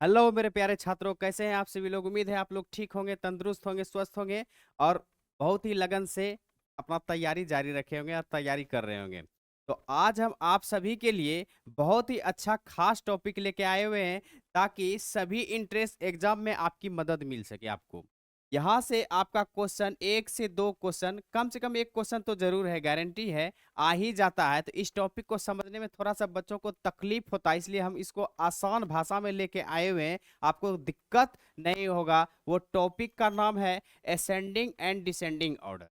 Hello मेरे प्यारे छात्रों, कैसे हैं आप सभी लोग। उम्मीद है आप लोग ठीक होंगे, तंदुरुस्त होंगे, स्वस्थ होंगे और बहुत ही लगन से अपना तैयारी जारी रखे होंगे और तैयारी कर रहे होंगे। तो आज हम आप सभी के लिए बहुत ही अच्छा खास टॉपिक लेके आए हुए हैं ताकि सभी इंट्रेंस एग्जाम में आपकी मदद मिल सके आपको। यहाँ से आपका क्वेश्चन, एक से दो क्वेश्चन, कम से कम एक क्वेश्चन तो जरूर है, गारंटी है आ ही जाता है। तो इस टॉपिक को समझने में थोड़ा सा बच्चों को तकलीफ होता है, इसलिए हम इसको आसान भाषा में लेके आए हुए हैं, आपको दिक्कत नहीं होगा। वो टॉपिक का नाम है असेंडिंग एंड डिसेंडिंग ऑर्डर।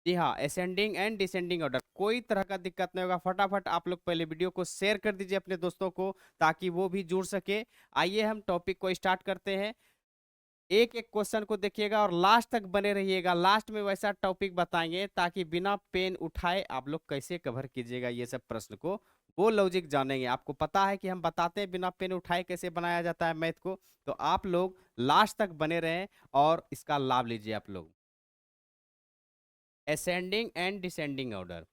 जी हाँ, असेंडिंग एंड डिसेंडिंग ऑर्डर। कोई तरह का दिक्कत नहीं होगा। फटाफट आप लोग पहले वीडियो को शेयर कर दीजिए अपने दोस्तों को ताकि वो भी जुड़ सके। आइए हम टॉपिक को स्टार्ट करते हैं। एक एक क्वेश्चन को देखिएगा और लास्ट तक बने रहिएगा। लास्ट में वैसा टॉपिक बताएंगे ताकि बिना पेन उठाए आप लोग कैसे कवर कीजिएगा ये सब प्रश्न को, वो लॉजिक जानेंगे। आपको पता है कि हम बताते हैं बिना पेन उठाए कैसे बनाया जाता है मैथ को। तो आप लोग लास्ट तक बने रहें और इसका लाभ लीजिए आप लोग। असेंडिंग एंड डिसेंडिंग ऑर्डर,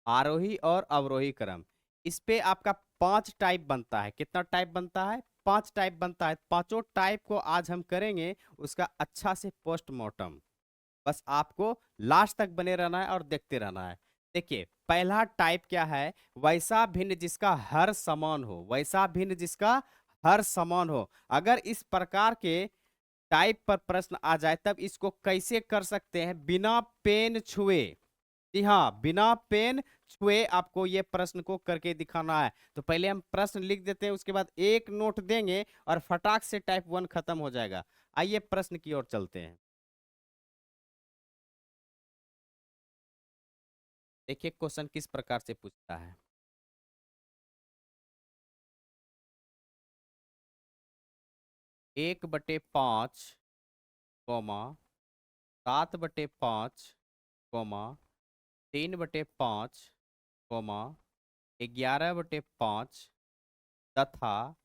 आरोही और अवरोही क्रम। इस पे आपका 5 टाइप बनता है। कितना टाइप बनता है? 5 टाइप बनता है। पांचों टाइप को आज हम करेंगे उसका अच्छा से पोस्टमार्टम। बस आपको लास्ट तक बने रहना है और देखते रहना है। देखिए, पहला टाइप क्या है? वैसा भिन्न जिसका हर समान हो। वैसा भिन्न जिसका हर समान हो। अगर इस प्रकार के टाइप पर प्रश्न आ जाए तब इसको कैसे कर सकते हैं? बिना पेन छुए। जी हाँ, बिना पेन छुए आपको ये प्रश्न को करके दिखाना है। तो पहले हम प्रश्न लिख देते हैं, उसके बाद एक नोट देंगे और फटाक से टाइप 1 खत्म हो जाएगा। आइए प्रश्न की ओर चलते हैं। देखिए क्वेश्चन किस प्रकार से पूछता है। 1/5, 7/5, 3/5, 11/5 तथा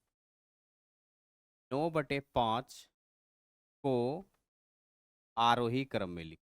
9/5 को आरोही क्रम में लिख।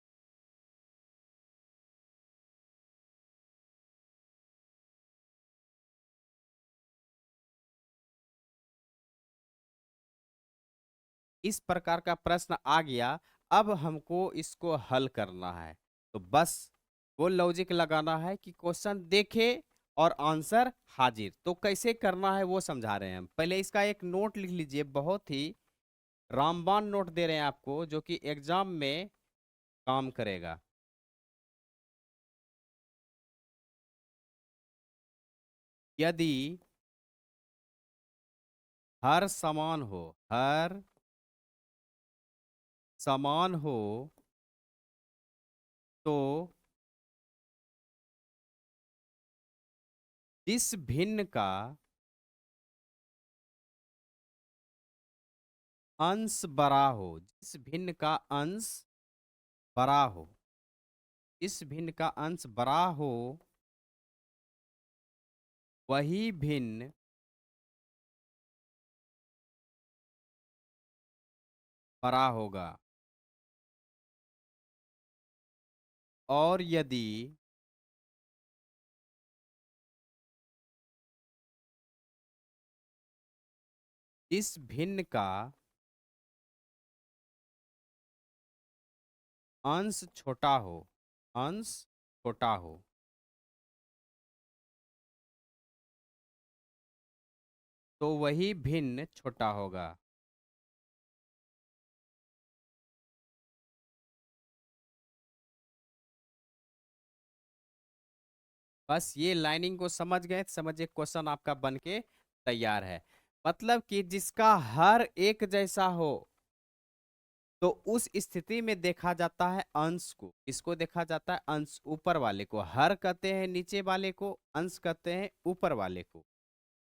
इस प्रकार का प्रश्न आ गया। अब हमको इसको हल करना है। तो बस वो लॉजिक लगाना है कि क्वेश्चन देखे और आंसर हाजिर। तो कैसे करना है वो समझा रहे हैं हम। पहले इसका एक नोट लिख लीजिए, बहुत ही रामबाण नोट दे रहे हैं आपको जो कि एग्जाम में काम करेगा। यदि हर समान हो, हर समान हो तो जिस भिन्न का अंश बड़ा हो, जिस भिन्न का अंश बड़ा हो, इस भिन्न का अंश बड़ा हो, वही भिन्न बड़ा होगा। और यदि इस भिन्न का अंश छोटा हो, अंश छोटा हो, तो वही भिन्न छोटा होगा। बस ये लाइनिंग को समझ गए, समझिए क्वेश्चन आपका बन के तैयार है। मतलब कि जिसका हर एक जैसा हो तो उस स्थिति में देखा जाता है अंश को। इसको देखा जाता है अंश, ऊपर वाले को हर कहते हैं, नीचे वाले को अंश कहते हैं, ऊपर वाले को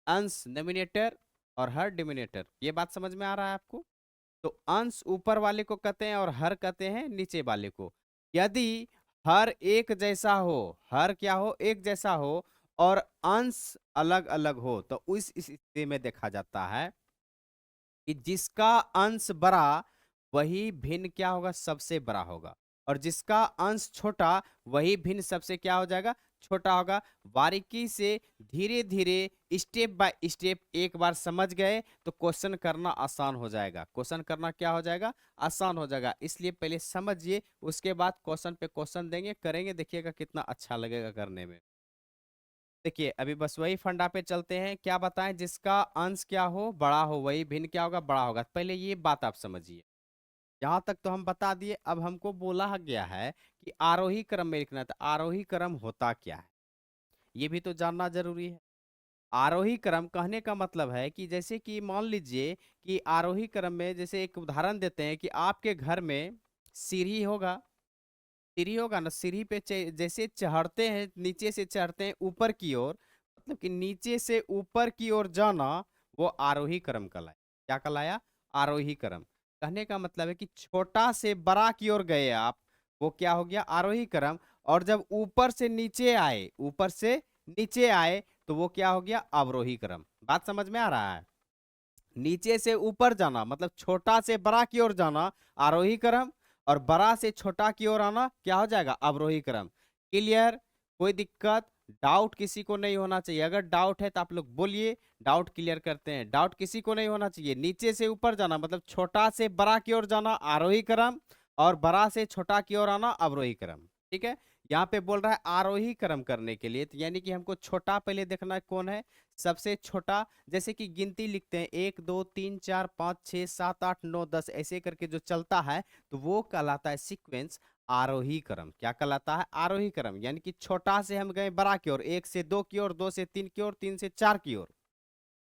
अंश नोमिनेटर और हर डिनोमिनेटर। ये बात समझ में आ रहा है आपको? तो अंश ऊपर वाले को कहते हैं और हर कहते हैं नीचे वाले को। यदि हर एक जैसा हो, हर क्या हो? एक जैसा हो, और अंश अलग अलग हो, तो उस स्थिति में देखा जाता है कि जिसका अंश बड़ा वही भिन्न क्या होगा? सबसे बड़ा होगा। और जिसका अंश छोटा वही भिन्न सबसे क्या हो जाएगा, छोटा होगा। बारीकी से धीरे धीरे स्टेप बाय स्टेप एक बार समझ गए तो क्वेश्चन करना आसान हो जाएगा। क्वेश्चन करना क्या हो जाएगा, आसान हो जाएगा। इसलिए पहले समझिए, उसके बाद क्वेश्चन पे क्वेश्चन देंगे, करेंगे, देखिएगा कितना अच्छा लगेगा करने में। देखिए अभी बस वही फंडा पे चलते हैं। क्या बताएं, जिसका अंश क्या हो, बड़ा हो, वही भिन्न क्या होगा, बड़ा होगा। पहले ये बात आप समझिए। यहाँ तक तो हम बता दिए। अब हमको बोला गया है कि आरोही क्रम में लिखना है, तो आरोही क्रम होता क्या है ये भी तो जानना जरूरी है। आरोही क्रम कहने का मतलब है कि जैसे कि मान लीजिए कि आरोही क्रम में, जैसे एक उदाहरण देते हैं कि आपके घर में सीढ़ी होगा, सीढ़ी होगा ना, सीढ़ी पे जैसे चढ़ते हैं, नीचे से चढ़ते हैं ऊपर की ओर, मतलब कि नीचे से ऊपर की ओर जाना, वो आरोही क्रम कहलाया। क्या कहलाया, आरोही क्रम। कहने का मतलब है कि छोटा से बड़ा की ओर गए आप, वो क्या हो गया, आरोही क्रम। और जब ऊपर से नीचे आए, ऊपर से नीचे आए, तो वो क्या हो गया, अवरोही क्रम। बात समझ में आ रहा है। नीचे से ऊपर जाना मतलब छोटा से बड़ा की ओर जाना, आरोही क्रम। और बड़ा से छोटा की ओर आना क्या हो जाएगा, अवरोही क्रम। क्लियर, कोई दिक्कत, डाउट किसी को नहीं होना चाहिए। अगर डाउट है तो आप लोग बोलिए, डाउट क्लियर करते हैं। डाउट किसी को नहीं होना चाहिए। नीचे से ऊपर जाना मतलब छोटा से बड़ा की ओर जाना, आरोही क्रम। और बड़ा से छोटा की ओर आना, अवरोही क्रम। ठीक है। यहाँ पे बोल रहा है आरोही क्रम करने के लिए, तो यानी कि हमको छोटा पहले देखना है कौन है, सबसे छोटा। जैसे कि गिनती लिखते हैं, 1 2 3 4 5 6 7 8 9 10 ऐसे करके जो चलता है, तो वो कहलाता है सीक्वेंस आरोही क्रम। क्या कहलाता है, आरोही क्रम। यानी कि छोटा से हम गए बड़ा की ओर, 1 से 2 की ओर, 2 से 3 की ओर, 3 से 4 की ओर।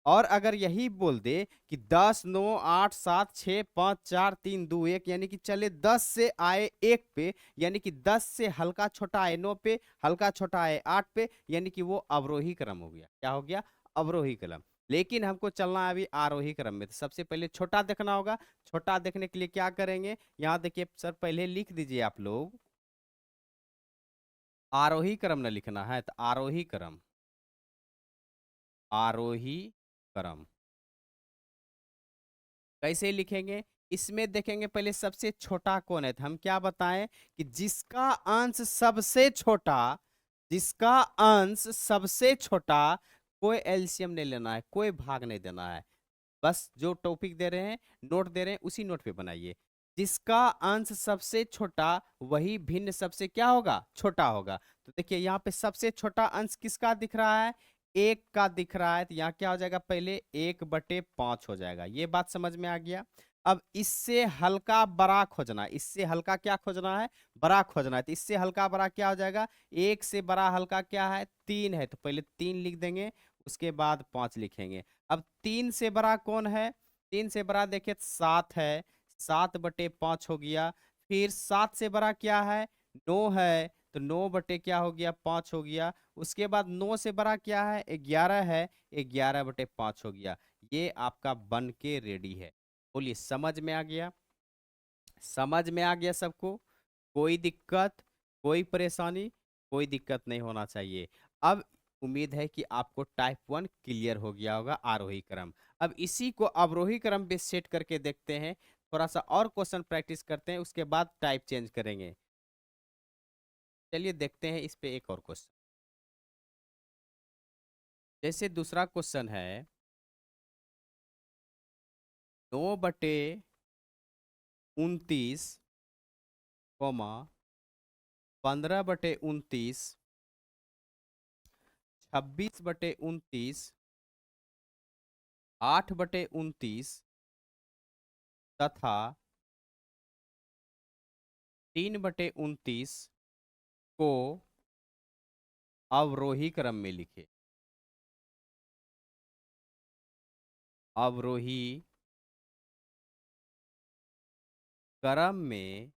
और अगर यही बोल दे कि 10 9 8 7 6 5 4 3 2 1, यानी कि चले 10 से आए 1 पे, यानी कि 10 से हल्का छोटा आए 9 पे, हल्का छोटा आए 8 पे, यानी कि वो अवरोही क्रम हो गया। क्या हो गया, अवरोही क्रम। लेकिन हमको चलना है अभी आरोही क्रम में, तो सबसे पहले छोटा देखना होगा। छोटा देखने के लिए क्या करेंगे, यहाँ देखिए सर, पहले लिख दीजिए आप लोग, आरोही क्रम न लिखना है तो आरोही क्रम, आरोही क्रम कैसे लिखेंगे। इसमें देखेंगे पहले सबसे छोटा कौन है, तो हम क्या बताएं कि जिसका अंश सबसे छोटा, जिसका अंश सबसे छोटा, कोई एलसीएम नहीं लेना है, कोई भाग नहीं देना है। बस जो टॉपिक दे रहे हैं, नोट दे रहे हैं, उसी नोट पे बनाइए। जिसका अंश सबसे छोटा वही भिन्न सबसे क्या होगा, छोटा होगा। तो देखिए यहाँ पे सबसे छोटा अंश किसका दिख रहा है, 1 का दिख रहा है। तो यहाँ क्या हो जाएगा, पहले 1/5 हो जाएगा। ये बात समझ में आ गया। अब इससे हल्का बड़ा खोजना, इससे हल्का क्या खोजना है, बड़ा खोजना है। तो इससे हल्का बड़ा क्या हो जाएगा, 1 से बड़ा हल्का क्या है, 3 है। तो पहले 3 लिख देंगे, उसके बाद 5 लिखेंगे। अब 3 से बड़ा कौन है, 3 से बड़ा देखिए 7 है, 7/5 हो गया। फिर 7 से बड़ा क्या है, 9 है, तो 9 बटे क्या हो गया, 5 हो गया। उसके बाद 9 से बड़ा क्या है, 11 है, 11/5 हो गया। ये आपका बन के रेडी है। बोलिए समझ में आ गया, समझ में आ गया सबको, कोई दिक्कत, कोई परेशानी, कोई दिक्कत नहीं होना चाहिए। अब उम्मीद है कि आपको टाइप 1 क्लियर हो गया होगा, आरोही क्रम। अब इसी को अवरोही क्रम पे सेट करके देखते हैं, थोड़ा सा और क्वेश्चन प्रैक्टिस करते हैं, उसके बाद टाइप चेंज करेंगे। चलिए देखते हैं इस पे एक और क्वेश्चन। जैसे दूसरा क्वेश्चन है, 9/29, 15/29, 26/29, 8/29 तथा 3/29 को अवरोही क्रम में लिखे। अवरोही क्रम में,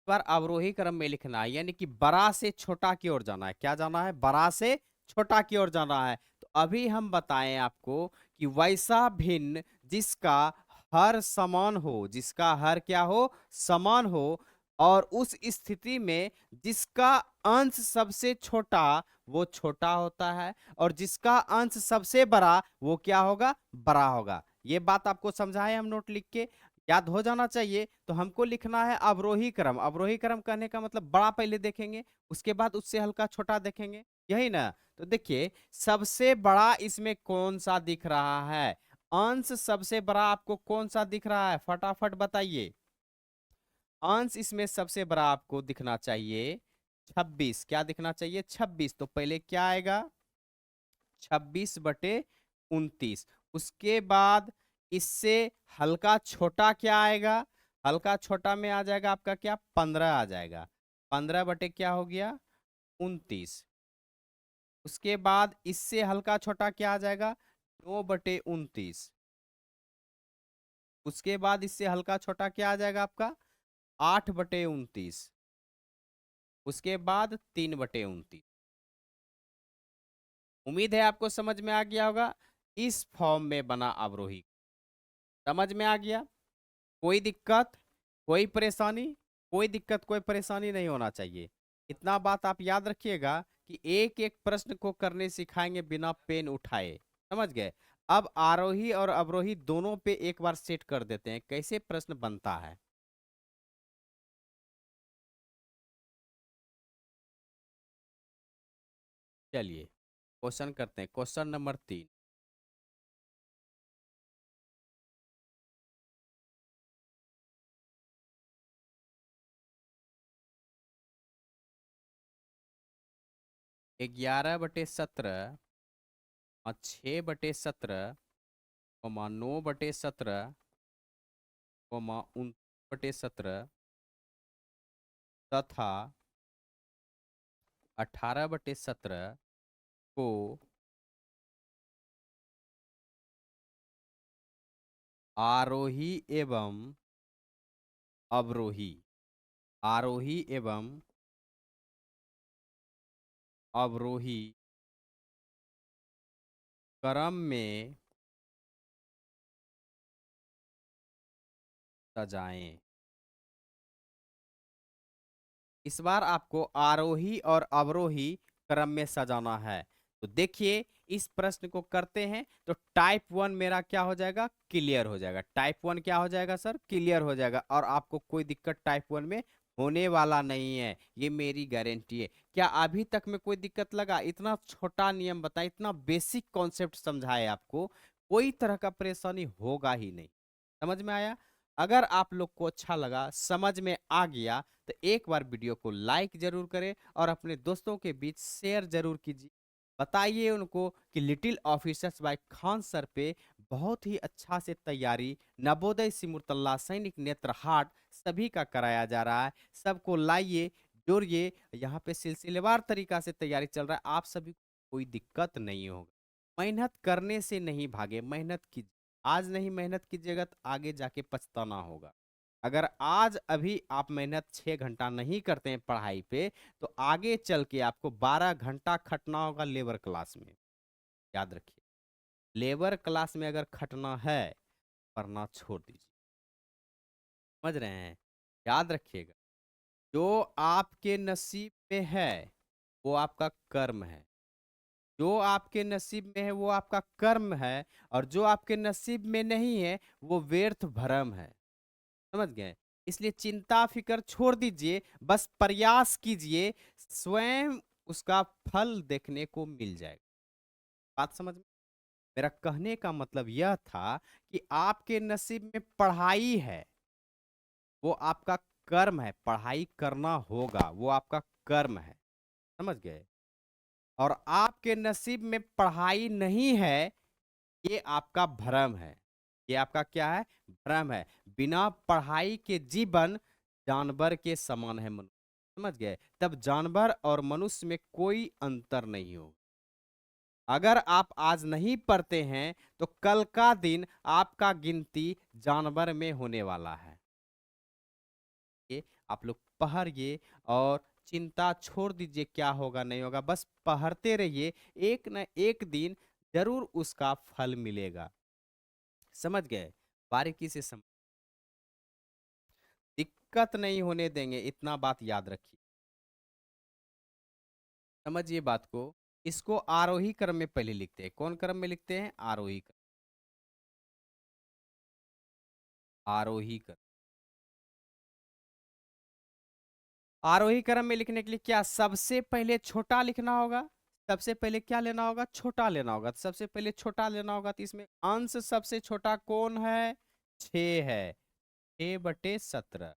पर अवरोही क्रम में लिखना है, यानी कि बड़ा से छोटा की ओर जाना है। क्या जाना है, बड़ा से छोटा की ओर जाना है। तो अभी हम बताएं आपको कि वैसा भिन्न जिसका हर समान हो, जिसका हर क्या हो, समान हो। और उस स्थिति में जिसका अंश सबसे छोटा वो छोटा होता है, और जिसका अंश सबसे बड़ा वो क्या होगा, बड़ा होगा। ये बात आपको समझाए हम नोट लिख के। याद हो जाना चाहिए। तो हमको लिखना है अवरोही क्रम। अवरोही क्रम कहने का मतलब बड़ा पहले देखेंगे, उसके बाद उससे हल्का छोटा देखेंगे, यही ना। तो देखिए सबसे बड़ा इसमें कौन सा दिख रहा है? अंश सबसे बड़ा आपको कौन सा दिख रहा है? फटाफट बताइए। अंश इसमें सबसे बड़ा आपको दिखना चाहिए 26। क्या दिखना चाहिए? 26। तो पहले क्या आएगा? 26/29। उसके बाद इससे हल्का छोटा क्या आएगा? हल्का छोटा में आ जाएगा आपका क्या? 15 आ जाएगा। 15 बटे क्या हो गया? 29। उसके बाद इससे हल्का छोटा क्या आ जाएगा? 9/29। उसके बाद इससे हल्का छोटा क्या आ जाएगा आपका? 8/29। उसके बाद 3/29। उम्मीद है आपको समझ में आ गया होगा। इस फॉर्म में बना अवरोही। समझ में आ गया? कोई दिक्कत, कोई परेशानी? कोई दिक्कत कोई परेशानी नहीं होना चाहिए। इतना बात आप याद रखिएगा कि एक एक प्रश्न को करने सिखाएंगे बिना पेन उठाए। समझ गए? अब आरोही और अवरोही दोनों पे एक बार सेट कर देते हैं कैसे प्रश्न बनता है। चलिए क्वेश्चन करते हैं। Question number 3। 11/17 और 6/17 9/17 19/17 तथा 18/17 को आरोही एवं अवरोही, आरोही एवं अवरोही क्रम में सजाएं। इस बार आपको आरोही और अवरोही क्रम में सजाना है। तो देखिए इस प्रश्न को करते हैं तो टाइप 1 मेरा क्या हो जाएगा? क्लियर हो जाएगा। टाइप 1 क्या हो जाएगा सर? क्लियर हो जाएगा। और आपको कोई दिक्कत टाइप 1 में होने वाला नहीं है, ये मेरी गारंटी है। क्या अभी तक में कोई दिक्कत लगा? इतना छोटा नियम बताए, इतना बेसिक कॉन्सेप्ट समझाए आपको, कोई तरह का परेशानी होगा ही नहीं। समझ में आया? अगर आप लोग को अच्छा लगा, समझ में आ गया, तो एक बार वीडियो को लाइक जरूर करें और अपने दोस्तों के बीच शेयर जरूर कीजिए। बताइए उनको कि little officers by Khan sir पे बहुत ही अच्छा से तैयारी नवोदय सिमुलतल्ला सैनिक नेत्रहाट सभी का कराया जा रहा है। सबको लाइए, जोड़िए। यहाँ पे सिलसिलेवार तरीका से तैयारी चल रहा है। आप सभी को कोई दिक्कत नहीं होगा। मेहनत करने से नहीं भागे, मेहनत कीजिए। आज नहीं मेहनत कीजिएगा तो आगे जाके पछताना होगा। अगर आज अभी आप मेहनत 6 घंटा नहीं करते हैं पढ़ाई पे, तो आगे चल के आपको 12 घंटा खटना होगा लेबर क्लास में। याद रखिए, लेबर क्लास में अगर खटना है, पढ़ना छोड़ दीजिए। समझ रहे हैं? याद रखिएगा, जो आपके नसीब में है वो आपका कर्म है। जो आपके नसीब में है वो आपका कर्म है, और जो आपके नसीब में नहीं है वो व्यर्थ भ्रम है। समझ गए? इसलिए चिंता फिकर छोड़ दीजिए, बस प्रयास कीजिए, स्वयं उसका फल देखने को मिल जाएगा। बात समझ में? मेरा कहने का मतलब यह था कि आपके नसीब में पढ़ाई है, वो आपका कर्म है। पढ़ाई करना होगा, वो आपका कर्म है। समझ गए? और आपके नसीब में पढ़ाई नहीं है, ये आपका भ्रम है। ये आपका क्या है? भ्रम है। बिना पढ़ाई के जीवन जानवर के समान है मनुष्य। समझ गए? तब जानवर और मनुष्य में कोई अंतर नहीं हो। अगर आप आज नहीं पढ़ते हैं तो कल का दिन आपका गिनती जानवर में होने वाला है। ये आप लोग पढ़िए और चिंता छोड़ दीजिए क्या होगा नहीं होगा, बस पढ़ते रहिए। एक न एक दिन जरूर उसका फल मिलेगा। समझ गए? बारीकी से समझ, दिक्कत नहीं होने देंगे, इतना बात याद रखिए। समझिए बात को। इसको आरोही क्रम में पहले लिखते हैं। कौन क्रम में लिखते हैं? आरोही क्रम। आरोही क्रम। आरोही क्रम में लिखने के लिए क्या सबसे पहले छोटा लिखना होगा? सबसे पहले क्या लेना होगा? छोटा लेना होगा। तो सबसे पहले छोटा लेना होगा, तो इसमें अंश सबसे छोटा कौन है? 6 है। 6/17।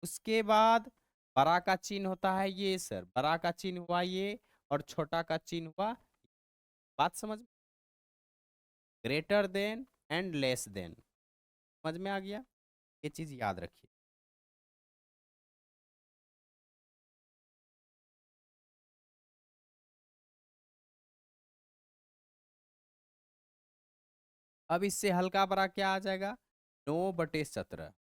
उसके बाद बड़ा का चिन्ह होता है ये सर, बड़ा का चिन्ह हुआ ये, और छोटा का चिन्ह हुआ। बात समझ, greater than and less than, समझ में आ गया? ये चीज याद रखिए। अब इससे हल्का बड़ा क्या आ जाएगा? 9/17,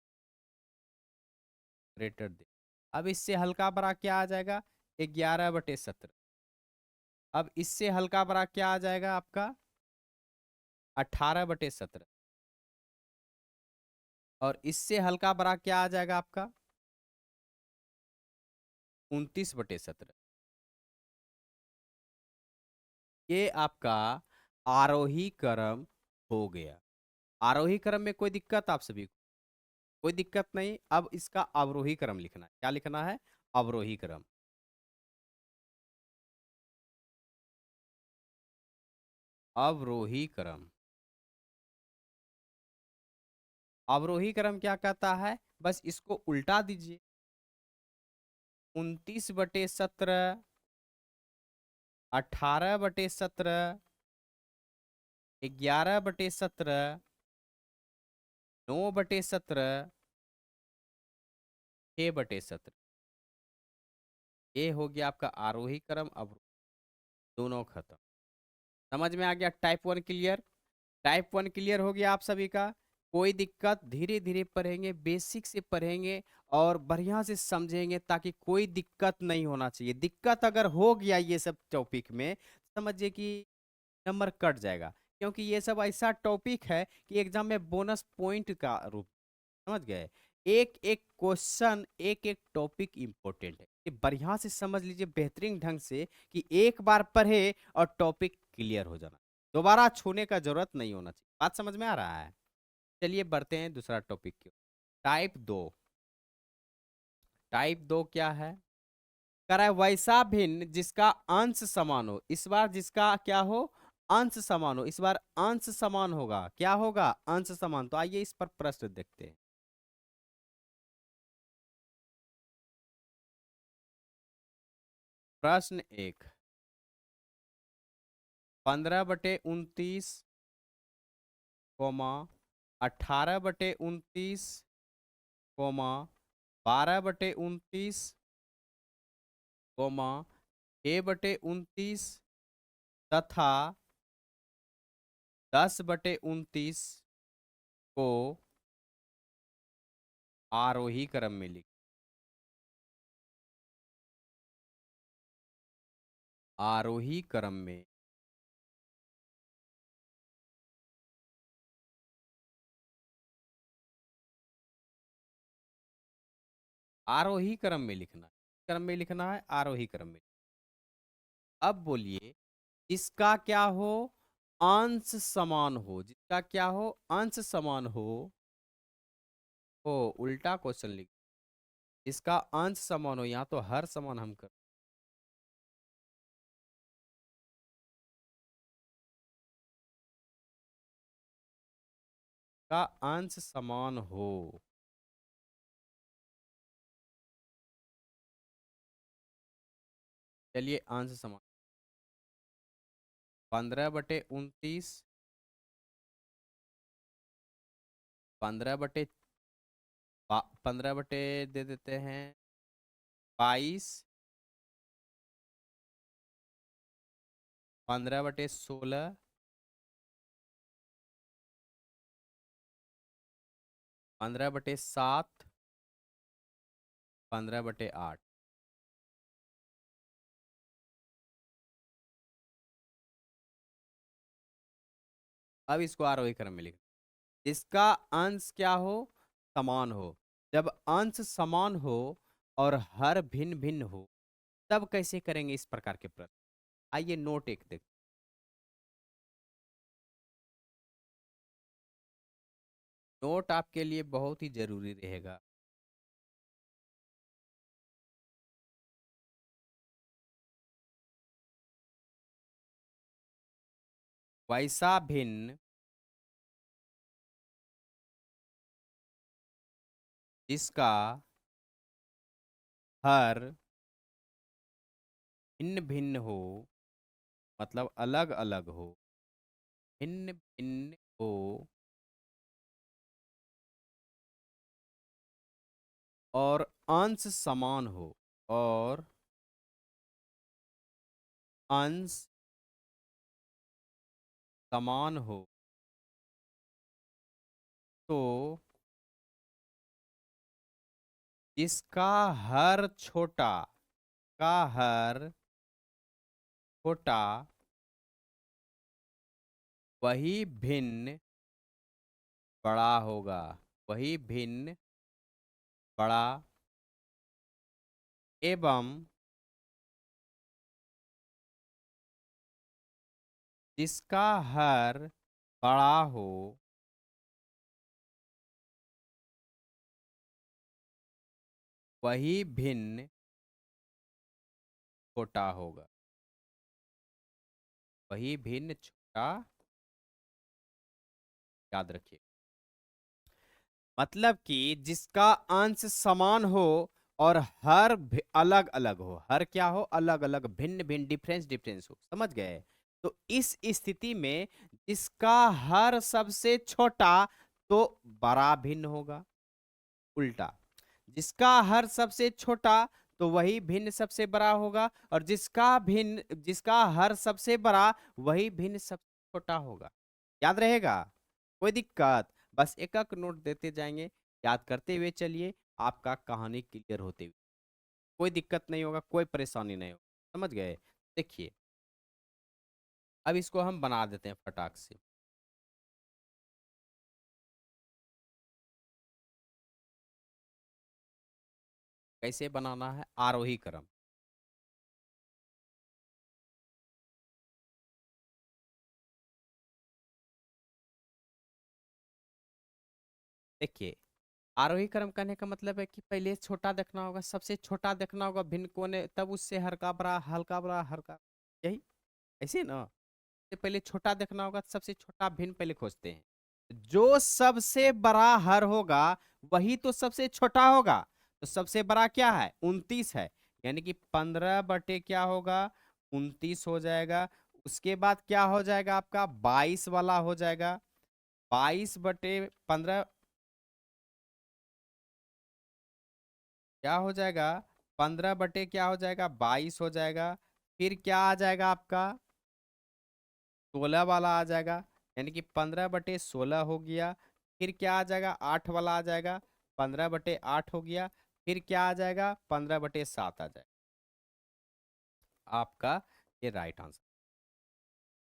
ग्रेटर देन। अब इससे हल्का बड़ा क्या आ जाएगा? 11/17। अब इससे हल्का बड़ा क्या आ जाएगा आपका? 18/17। और इससे हल्का बड़ा क्या आ जाएगा आपका? 29/17। ये आपका आरोही क्रम हो गया। आरोही क्रम में कोई दिक्कत आप सभी को? कोई दिक्कत नहीं। अब इसका अवरोही क्रम लिखना है। क्या लिखना है? अवरोही क्रम। अवरोही क्रम। अवरोही क्रम क्या कहता है? बस इसको उल्टा दीजिए। 29/17, 18/17, 11/17, 9/17, 6/17। ये हो गया आपका आरोही क्रम। अब दोनों खत्म। समझ में आ गया? Type 1 clear? टाइप 1 क्लियर हो गया आप सभी का? कोई दिक्कत? धीरे धीरे पढ़ेंगे, बेसिक से पढ़ेंगे और बढ़िया से समझेंगे, ताकि कोई दिक्कत नहीं होना चाहिए। दिक्कत अगर हो गया ये सब टॉपिक में, समझिए कि नंबर कट जाएगा। क्योंकि ये सब ऐसा टॉपिक है कि एग्जाम में बोनस पॉइंट का रूप, समझ गए? एक एक क्वेश्चन, एक एक टॉपिक इंपॉर्टेंट है। ये बढ़िया से समझ लीजिए बेहतरीन ढंग से, कि एक बार पढ़े और टॉपिक क्लियर हो जाना, दोबारा छूने का जरूरत नहीं होना चाहिए। बात समझ में आ रहा है? चलिए बढ़ते हैं दूसरा टॉपिक की। टाइप 2। टाइप 2 क्या है? कह रहा है वैसा भिन्न जिसका अंश समान हो। इस बार जिसका क्या हो? अंश समान हो। इस बार अंश समान होगा। क्या होगा? अंश समान। तो आइए इस पर प्रश्न देखते हैं। प्रश्न 1। 15/29, 18/29, 12/29, 6/29 तथा 10/29 को आरोही क्रम में लिख। आरोही क्रम में आरोही क्रम में लिखना है। क्रम में लिखना है, आरोही क्रम में। अब बोलिए, जिसका क्या हो? अंश समान हो। जिसका क्या हो? अंश समान हो। ओ, उल्टा क्वेश्चन लिख। जिसका अंश समान हो, यहाँ तो हर समान हम कर। का अंश समान हो। चलिए अंश समान। 15/29, 15 बटे 15 बटे दे देते हैं 22, 15/16, 15/7, 15/8। अब इसको आरोही क्रम में लिख। इसका अंश क्या हो? समान हो। जब अंश समान हो और हर भिन्न भिन्न हो, तब कैसे करेंगे इस प्रकार के प्रश्न? आइए नोट एक देख। नोट आपके लिए बहुत ही जरूरी रहेगा। वैसा भिन्न जिसका हर भिन्न भिन्न हो, मतलब अलग अलग हो, भिन्न भिन्न हो और अंश समान हो, और अंश समान हो, तो जिसका हर छोटा का हर छोटा वही भिन्न बड़ा होगा, वही भिन्न बड़ा एवं जिसका हर बड़ा हो वही भिन्न छोटा होगा, वही भिन्न छोटा। याद रखिए, मतलब कि जिसका अंश समान हो और हर अलग अलग हो, हर क्या हो, अलग अलग, भिन्न भिन्न, डिफरेंस डिफरेंस हो, समझ गए। तो इस स्थिति में जिसका हर सबसे छोटा तो बड़ा भिन्न होगा, उल्टा जिसका हर सबसे छोटा तो वही भिन्न सबसे बड़ा होगा, और जिसका हर सबसे बड़ा वही भिन्न सबसे छोटा होगा। याद रहेगा? कोई दिक्कत? बस एक एक नोट देते जाएंगे, याद करते हुए चलिए, आपका कहानी क्लियर होते हुए, कोई दिक्कत नहीं होगा, कोई परेशानी नहीं होगा, समझ गए। देखिए, अब इसको हम बना देते हैं फटाक से। कैसे बनाना है? आरोही क्रम। देखिए, आरोही क्रम करने का मतलब है कि पहले छोटा देखना होगा, सबसे छोटा देखना होगा भिन्न कोने, तब उससे हल्का बड़ा, हल्का बड़ा, हल्का, यही ऐसे ना। सबसे पहले छोटा देखना होगा, सबसे छोटा भिन्न पहले खोजते हैं। जो सबसे बड़ा हर होगा वही तो सबसे छोटा होगा। तो सबसे बड़ा क्या है? 29 है, यानी कि 15 बटे क्या होगा? 29 हो जाएगा। उसके बाद क्या हो जाएगा आपका? 22 वाला हो जाएगा। 22 बटे 15 क्या हो जाएगा? 15 बटे क्या हो जाएगा? 22 हो जाएगा। फिर क्या आ जाएगा आपका? 16 वाला आ जाएगा, यानी कि 15/16 हो गया। फिर क्या आ जाएगा? 8 वाला आ जाएगा, 15/8 हो गया। फिर क्या आ जाएगा? 15/7 आ जाएगा। आपका ये राइट आंसर।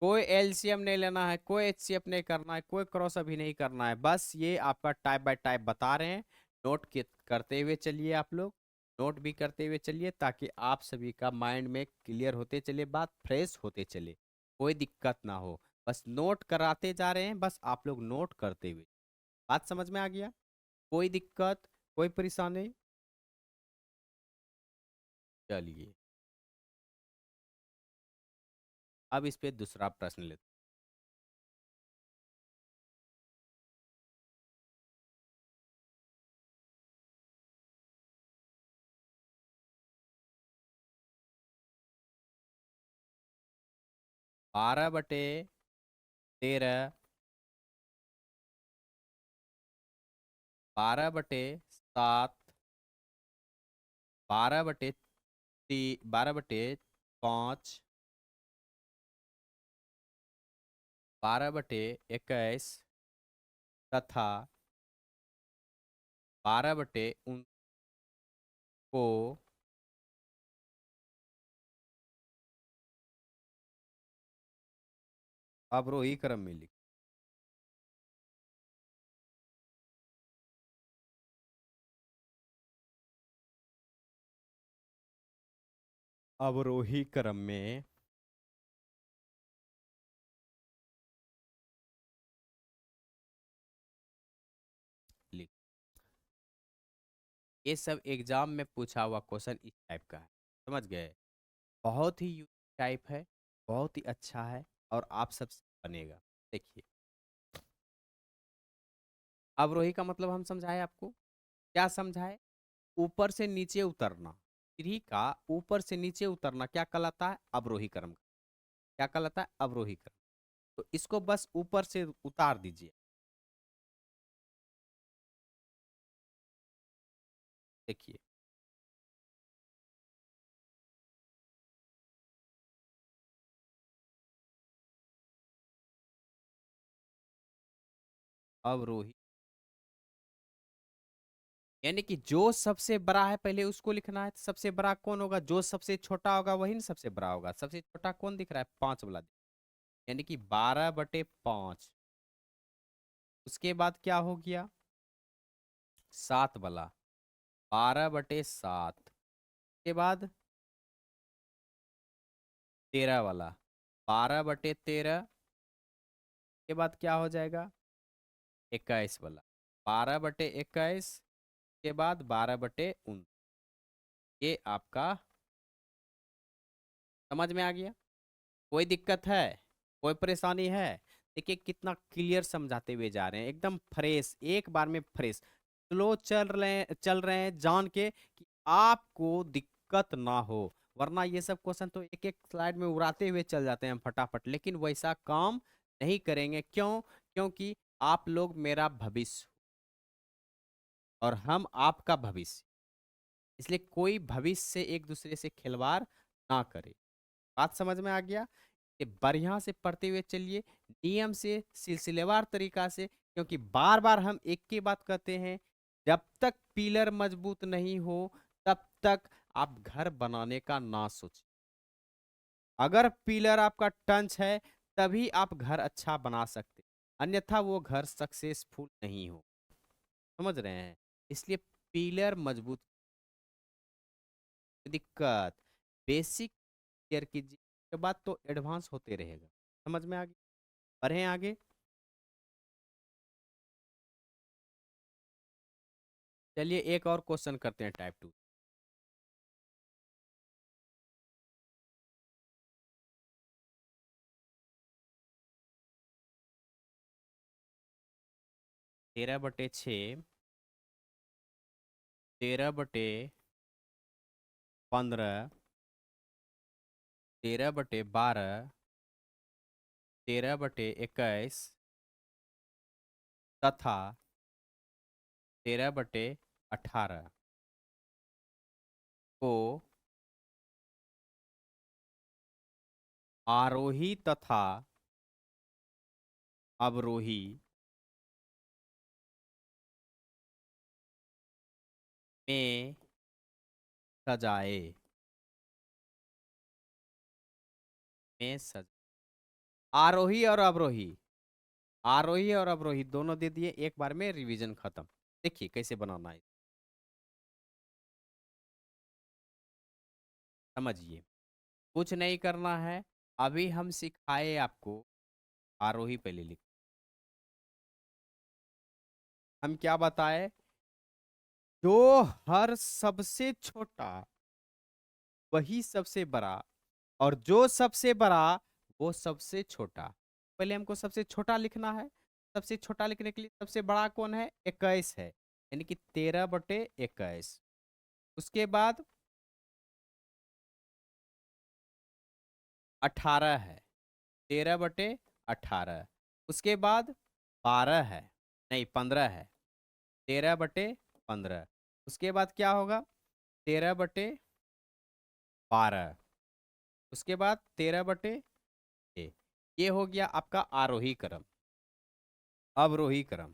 कोई एलसीएम नहीं लेना है, कोई एचसीएफ नहीं करना है, कोई क्रॉस अभी नहीं करना है, बस ये आपका टाइप बाय टाइप बता रहे हैं। नोट करते हुए चलिए आप लोग, नोट भी करते हुए चलिए, ताकि आप सभी का माइंड में क्लियर होते चले, बात फ्रेश होते चले, कोई दिक्कत ना हो। बस नोट कराते जा रहे हैं, बस आप लोग नोट करते हुए। बात समझ में आ गया? कोई दिक्कत, कोई परेशानी? चलिए, अब इस पे दूसरा प्रश्न लेते 12/13, 12/7, 12/5, 12/21 तथा 12/19 को अवरोही क्रम में लिख। अवरोही क्रम में ये सब एग्जाम में पूछा हुआ क्वेश्चन इस टाइप का है, समझ गए। बहुत ही यूनिक टाइप है, बहुत ही अच्छा है और आप सबसे बनेगा। देखिए, अवरोही का मतलब हम समझाए आपको, क्या समझाए? ऊपर से नीचे उतरना, सीढ़ी का ऊपर से नीचे उतरना क्या कहलाता है? अवरोही क्रम। क्या कहलाता है? अवरोही क्रम। तो इसको बस ऊपर से उतार दीजिए। देखिए, अवरोही यानी कि जो सबसे बड़ा है पहले उसको लिखना है। सबसे बड़ा कौन होगा? जो सबसे छोटा होगा वही ना सबसे बड़ा होगा। सबसे छोटा कौन दिख रहा है? 5 वाला, यानी कि 12/5। उसके बाद क्या हो गया? 7 वाला, 12/7। के बाद 13 वाला, 12/13। के बाद क्या हो जाएगा? 21 वाला, 12/21। के बाद 12/19। ये आपका समझ में आ गया? कोई दिक्कत है? कोई परेशानी है? देखिए कितना क्लियर समझाते हुए जा रहे हैं, एकदम फ्रेश, एक बार में फ्रेश। स्लो चल रहे हैं जान के कि आपको दिक्कत ना हो, वरना ये सब क्वेश्चन तो एक एक स्लाइड में उड़ाते हुए चल जाते हैं फटाफट, लेकिन वैसा काम नहीं करेंगे। क्यों? क्योंकि आप लोग मेरा भविष्य और हम आपका भविष्य, इसलिए कोई भविष्य से एक दूसरे से खिलवाड़ ना करे। बात समझ में आ गया? ये बढ़िया से पढ़ते हुए चलिए, नियम से, सिलसिलेवार तरीका से, क्योंकि बार बार हम एक ही बात कहते हैं, जब तक पिलर मजबूत नहीं हो तब तक आप घर बनाने का ना सोचें। अगर पिलर आपका टंच है तभी आप घर अच्छा बना सकते, अन्यथा वो घर सक्सेसफुल नहीं हो। समझ रहे हैं? इसलिए पिलर मजबूत। दिक्कत बेसिक क्लियर कीजिए, के बाद तो एडवांस होते रहेगा। समझ में आ गया? बढ़े आगे। चलिए एक और क्वेश्चन करते हैं, टाइप 2। 13/6, 13/15, 13/12, 13/21 तथा 13/18 को आरोही तथा अवरोही में सजाए। में सज आरोही और अवरोही, आरोही और अवरोही दोनों दे दिए, एक बार में रिवीजन खत्म। देखिए कैसे बनाना है, समझिए। कुछ नहीं करना है, अभी हम सिखाए आपको आरोही पहले लिख। हम क्या बताए? जो हर सबसे छोटा वही सबसे बड़ा, और जो सबसे बड़ा वो सबसे छोटा। पहले हमको सबसे छोटा लिखना है। सबसे छोटा लिखने के लिए सबसे बड़ा कौन है? 21 है, यानी कि 13/21। उसके बाद 18 है, 13/18। उसके बाद 12 है, नहीं 15 है, 13/15। उसके बाद क्या होगा? 13/12। उसके बाद 13/6। ये हो गया आपका आरोही क्रम। अवरोही क्रम,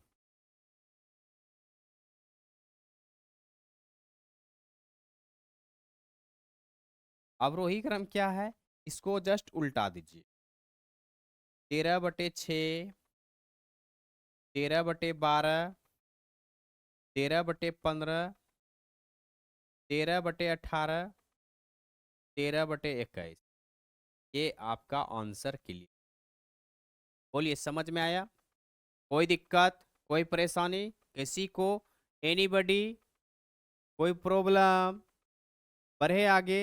अवरोही क्रम क्या है? इसको जस्ट उल्टा दीजिए। 13/6, 13/12, 13/15, 13/18, 13/21। ये आपका आंसर क्लियर। बोलिए समझ में आया? कोई दिक्कत, कोई परेशानी किसी को? एनीबडी? कोई प्रॉब्लम? बढ़े आगे।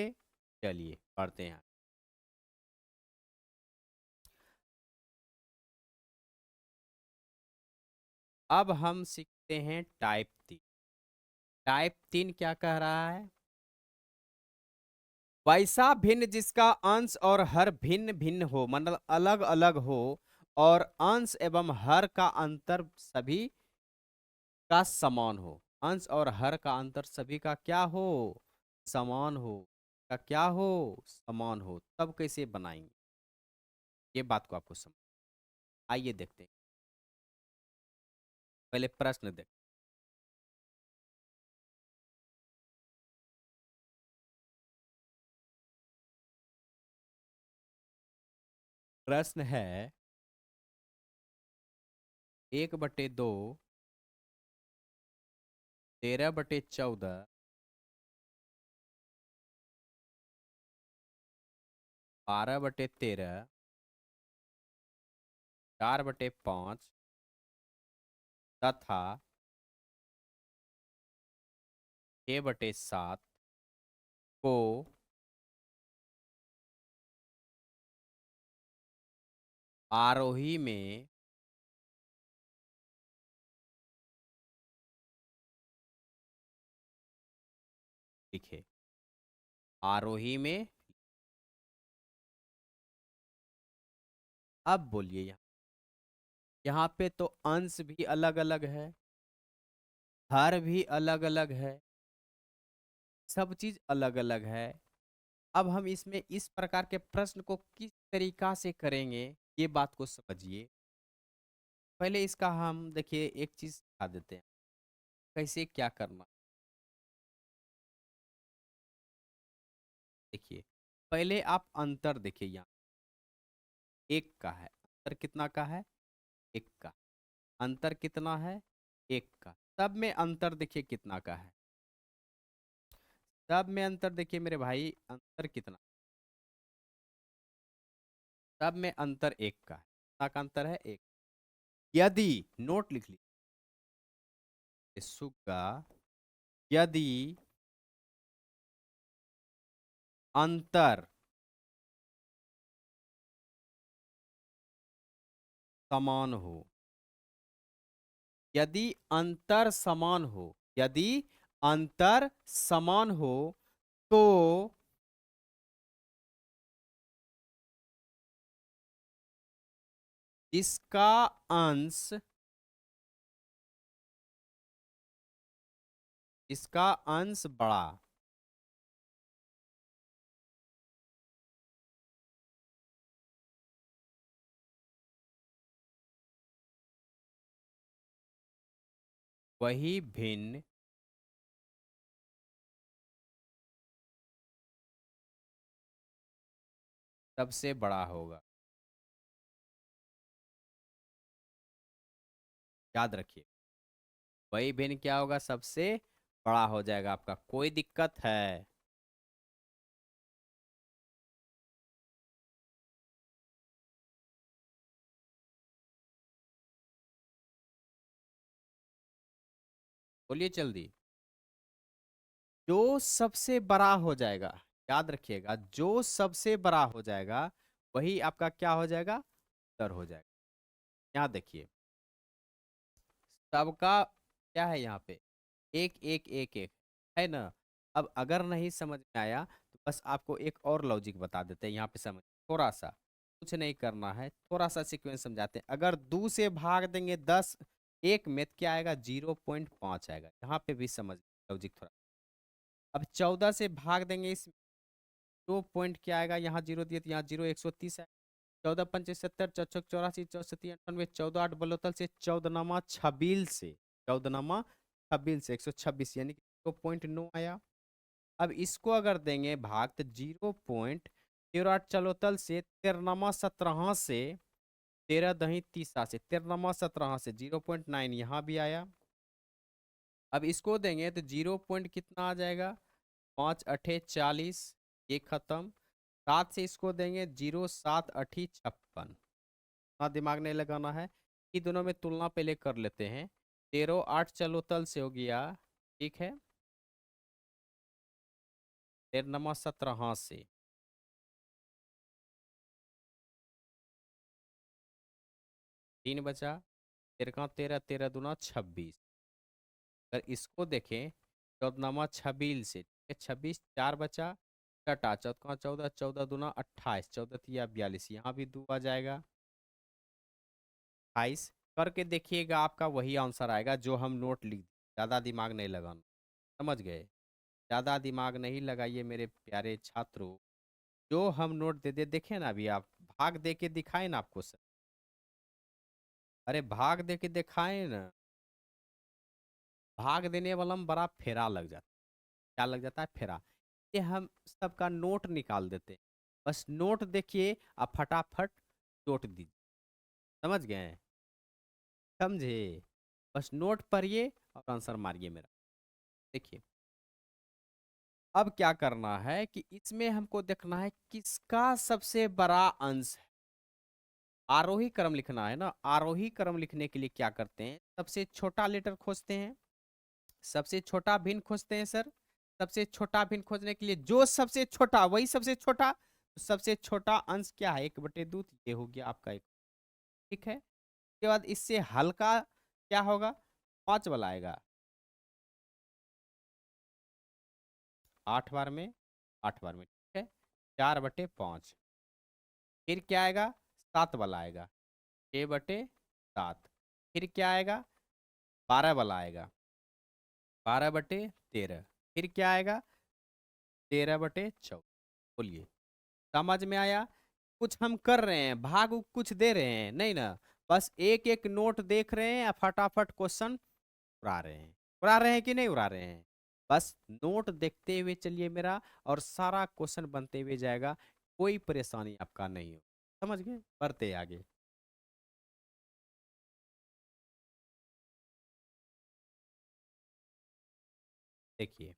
चलिए पढ़ते हैं। अब हम सीखते हैं टाइप 3। टाइप 3 क्या कह रहा है? वैसा भिन्न जिसका अंश और हर भिन्न भिन्न हो, मतलब अलग अलग हो, और अंश एवं हर का अंतर सभी का समान हो। अंश और हर का अंतर सभी का क्या हो? समान हो। का क्या हो? समान हो। तब कैसे बनाएंगे ये बात को आपको समझ। आइए देखते हैं। पहले प्रश्न देख। प्रश्न है 1/2 13/14 12/13 4/5 तथा 6/7 को आरोही में लिखे। आरोही में। अब बोलिए यहाँ पे तो अंश भी अलग अलग है, हर भी अलग अलग है, सब चीज अलग अलग है। अब हम इसमें इस प्रकार के प्रश्न को किस तरीका से करेंगे, ये बात को समझिए। पहले इसका हम देखिए एक चीज सिखा देते हैं कैसे क्या करना। देखिए पहले आप अंतर देखिए, यहाँ एक का है अंतर, कितना का है? एक का। अंतर कितना है? एक का। सब में अंतर देखिए कितना का है? सब में अंतर देखिए मेरे भाई, अंतर कितना? सब में अंतर एक का है। कितना का अंतर है? एक। यदि, नोट लिख लीजिए सुग्गा, यदि अंतर समान हो, यदि अंतर समान हो, यदि अंतर समान हो, तो इसका अंश, इसका अंश बड़ा, वही भिन्न सबसे बड़ा होगा। याद रखिए, वही भिन्न क्या होगा? सबसे बड़ा हो जाएगा आपका। कोई दिक्कत है? बोलिए जल्दी। जो सबसे बड़ा हो जाएगा, याद रखिएगा, जो सबसे बड़ा हो जाएगा वही आपका क्या हो जाएगा? उत्तर हो जाएगा। यहाँ देखिए सबका क्या है, यहाँ पे एक एक एक एक है ना। अब अगर नहीं समझ में आया तो बस आपको एक और लॉजिक बता देते हैं, यहाँ पे समझ थोड़ा सा, कुछ नहीं करना है, थोड़ा सा सीक्वेंस समझाते हैं। अगर 2 से भाग देंगे 10 एक में तो क्या आएगा? 0.5 आएगा। यहाँ पे भी समझ लॉजिक थोड़ा। अब 14 से भाग देंगे इस 2 क्या आएगा? यहाँ 0 दिए तो यहाँ 0, 130 है। 14×5 = 70, 4×6 = 84, 84, 98, 14 8 बलोतल से 14 से 14 26 126, यानी कि 0.9 आया। अब इसको अगर देंगे भाग तो 0.08 चलोतल से 13 से 13 × 10 = 30 से 13 से 0.9 यहाँ भी आया। अब इसको देंगे तो 0 पॉइंट कितना आ जाएगा? 5 × 8 = 40, ये खत्म। 7 से इसको देंगे 0 7 × 8 = 56। हाँ दिमाग नहीं लगाना है, इन दोनों में तुलना पहले कर लेते हैं। 13 8 चलो तल से हो गया, ठीक है। 13 17 से 3 बचा, 13 13 दूना 26। अगर इसको देखें 14 26 से 26 4 बचा, कटा 14 14 14 दूना 28, 14 तिया 42, यहाँ भी 2 आ जाएगा 28। करके देखिएगा आपका वही आंसर आएगा जो हम नोट लिख, ज़्यादा दिमाग नहीं लगाना, समझ गए। ज़्यादा दिमाग नहीं लगाइए मेरे प्यारे छात्रों। जो हम नोट दे दे देखे ना, अभी आप भाग दे के दिखाए ना आपको सर, अरे भाग दे के दिखाए ना, भाग देने वाला में बड़ा फेरा लग जाता है। क्या लग जाता है? फेरा। ये हम सबका नोट निकाल देते हैं। बस नोट देखिए, आप फटाफट जोड़ दीजिए, समझ गए? समझे? बस नोट पढ़िए और आंसर मारिए मेरा। देखिए अब क्या करना है कि इसमें हमको देखना है किसका सबसे बड़ा अंश है। आरोही क्रम लिखना है ना, आरोही क्रम लिखने के लिए क्या करते हैं, सबसे छोटा लेटर खोजते हैं, सबसे छोटा भिन्न खोजते हैं सर। सबसे छोटा भिन्न खोजने के लिए जो सबसे छोटा वही सबसे छोटा, तो सबसे छोटा अंश क्या है? 1/2, ये हो गया आपका एक। ठीक है, उसके बाद इससे हल्का क्या होगा? 5 वाला आएगा, 8 बार में, 8 बार में, ठीक है, 4/5। फिर क्या आएगा? 7 वाला आएगा, 6/7। फिर क्या आएगा? 12 वाला आएगा, 12/13। फिर क्या आएगा? 13/14। बोलिए, समझ में आया? कुछ हम कर रहे हैं, भाग कुछ दे रहे हैं नहीं ना, बस एक एक नोट देख रहे हैं, फटाफट क्वेश्चन उड़ा रहे हैं। उड़ा रहे हैं कि नहीं उड़ा रहे हैं? बस नोट देखते हुए चलिए मेरा, और सारा क्वेश्चन बनते हुए जाएगा, कोई परेशानी आपका नहीं हो। समझ गए? बढ़ते आगे। देखिए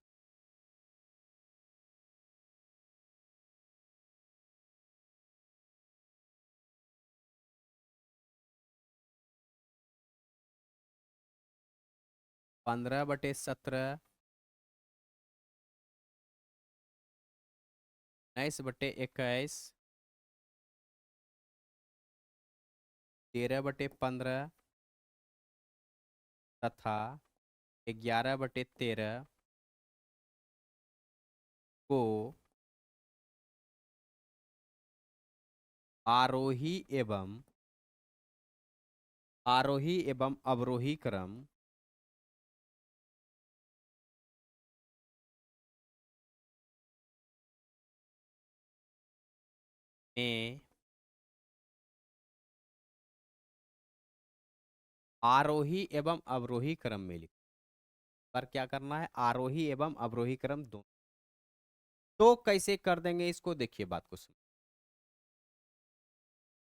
15/17, 19/21, 13/15 तथा 11/13 को आरोही एवं अवरोही क्रम में आरोही एवं अवरोही क्रम में लिख, पर क्या करना है? आरोही एवं अवरोही क्रम दो। तो कैसे कर देंगे इसको, देखिए बात को सुन।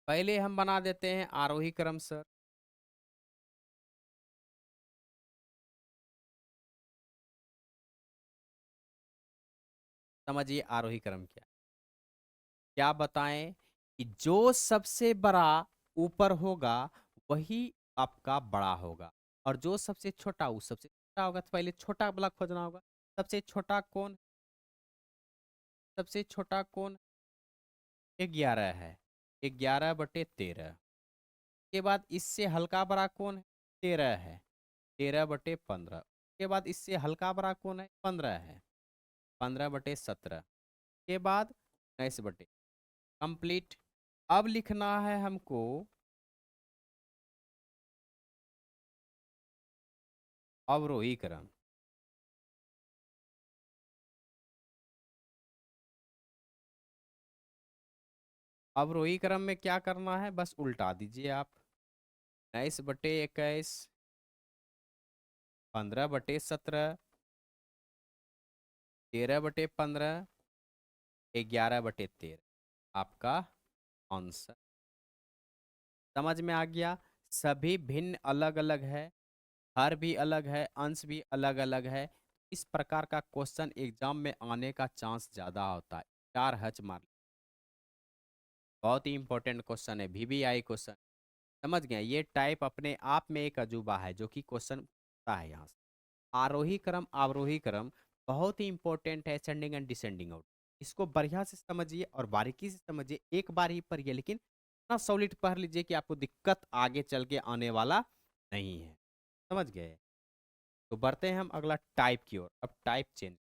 पहले हम बना देते हैं आरोही क्रम सर। समझिए आरोही क्रम क्या, क्या बताएं कि जो सबसे बड़ा ऊपर होगा वही आपका बड़ा होगा, और जो सबसे छोटा वो सबसे छोटा होगा। तो पहले छोटा वाला खोजना होगा। सबसे छोटा कौन? सबसे छोटा कौन? 11 है, 11/13। के बाद इससे हल्का बड़ा कौन है? 13 है, 13/15। के बाद इससे हल्का बड़ा कौन है? 15 है, 15/17। के बाद 19/, कंप्लीट। अब लिखना है हमको अवरोही क्रम। अवरोही क्रम में क्या करना है? बस उल्टा दीजिए आप। 19/21, 15/17, 13/15, 11/13 आपका आंसर। समझ में आ गया? सभी भिन्न अलग अलग है, हर भी अलग है, अंश भी अलग अलग है। इस प्रकार का क्वेश्चन एग्जाम में आने का चांस ज्यादा होता है। 4 हच मार, बहुत ही इंपॉर्टेंट क्वेश्चन है, VVI क्वेश्चन। समझ गए? ये टाइप अपने आप में एक अजूबा है जो कि क्वेश्चन पूछता है यहाँ से। आरोही क्रम अवरोही क्रम बहुत ही इंपॉर्टेंट है असेंडिंग एंड डिसेंडिंग ऑर्डर। इसको बढ़िया से समझिए और बारीकी से समझिए, एक बार ही पढ़िए, लेकिन इतना सॉलिड पढ़ लीजिए कि आपको दिक्कत आगे चल के आने वाला नहीं है। समझ गए? तो बढ़ते हैं हम अगला टाइप की ओर। अब टाइप चेंज।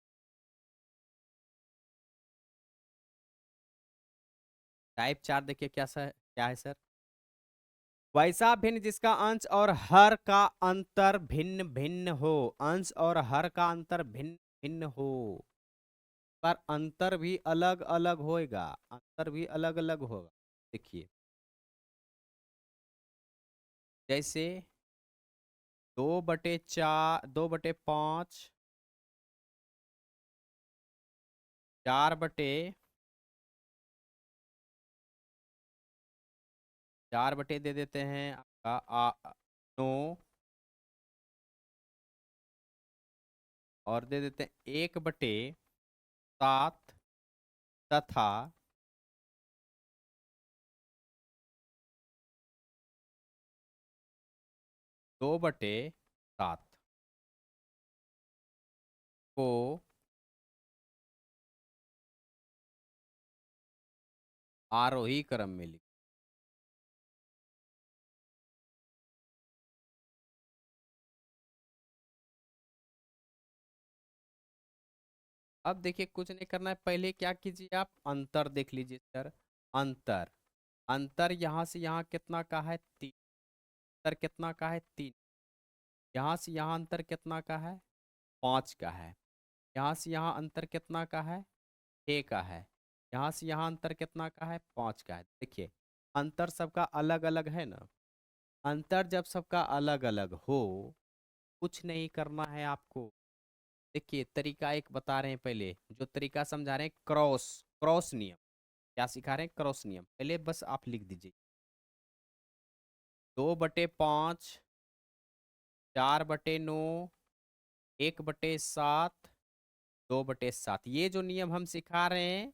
टाइप 4 देखिए क्या सर, क्या है सर? वैसा भिन्न जिसका अंश और हर का अंतर भिन्न भिन्न हो। अंश और हर का अंतर भिन्न भिन्न हो, पर अंतर भी अलग अलग होएगा। अंतर भी अलग अलग होगा। देखिए, जैसे 2/4, 2/5, 4/4 दे देते हैं आपका 9, और दे देते हैं 1/7 तथा 2/7 को आरोही क्रम में लिख। अब देखिए, कुछ नहीं करना है, पहले क्या कीजिए, आप अंतर देख लीजिए सर। अंतर, अंतर यहाँ से यहाँ कितना का है? 3। अंतर कितना का है? 3। यहाँ से यहाँ अंतर कितना का है? 5 का है। यहाँ से यहाँ अंतर कितना का है? 6 का है। यहाँ से यहाँ अंतर कितना का है? 5 का है। देखिए, अंतर सबका अलग अलग है ना। अंतर जब सबका अलग अलग हो, कुछ नहीं करना है आपको। देखिए, तरीका एक बता रहे हैं, पहले जो तरीका समझा रहे हैं, क्रॉस, क्रॉस नियम। क्या सिखा रहे हैं? क्रॉस नियम। पहले बस आप लिख दीजिए 2/5, 4/9, 1/7, 2/7। ये जो नियम हम सिखा रहे हैं,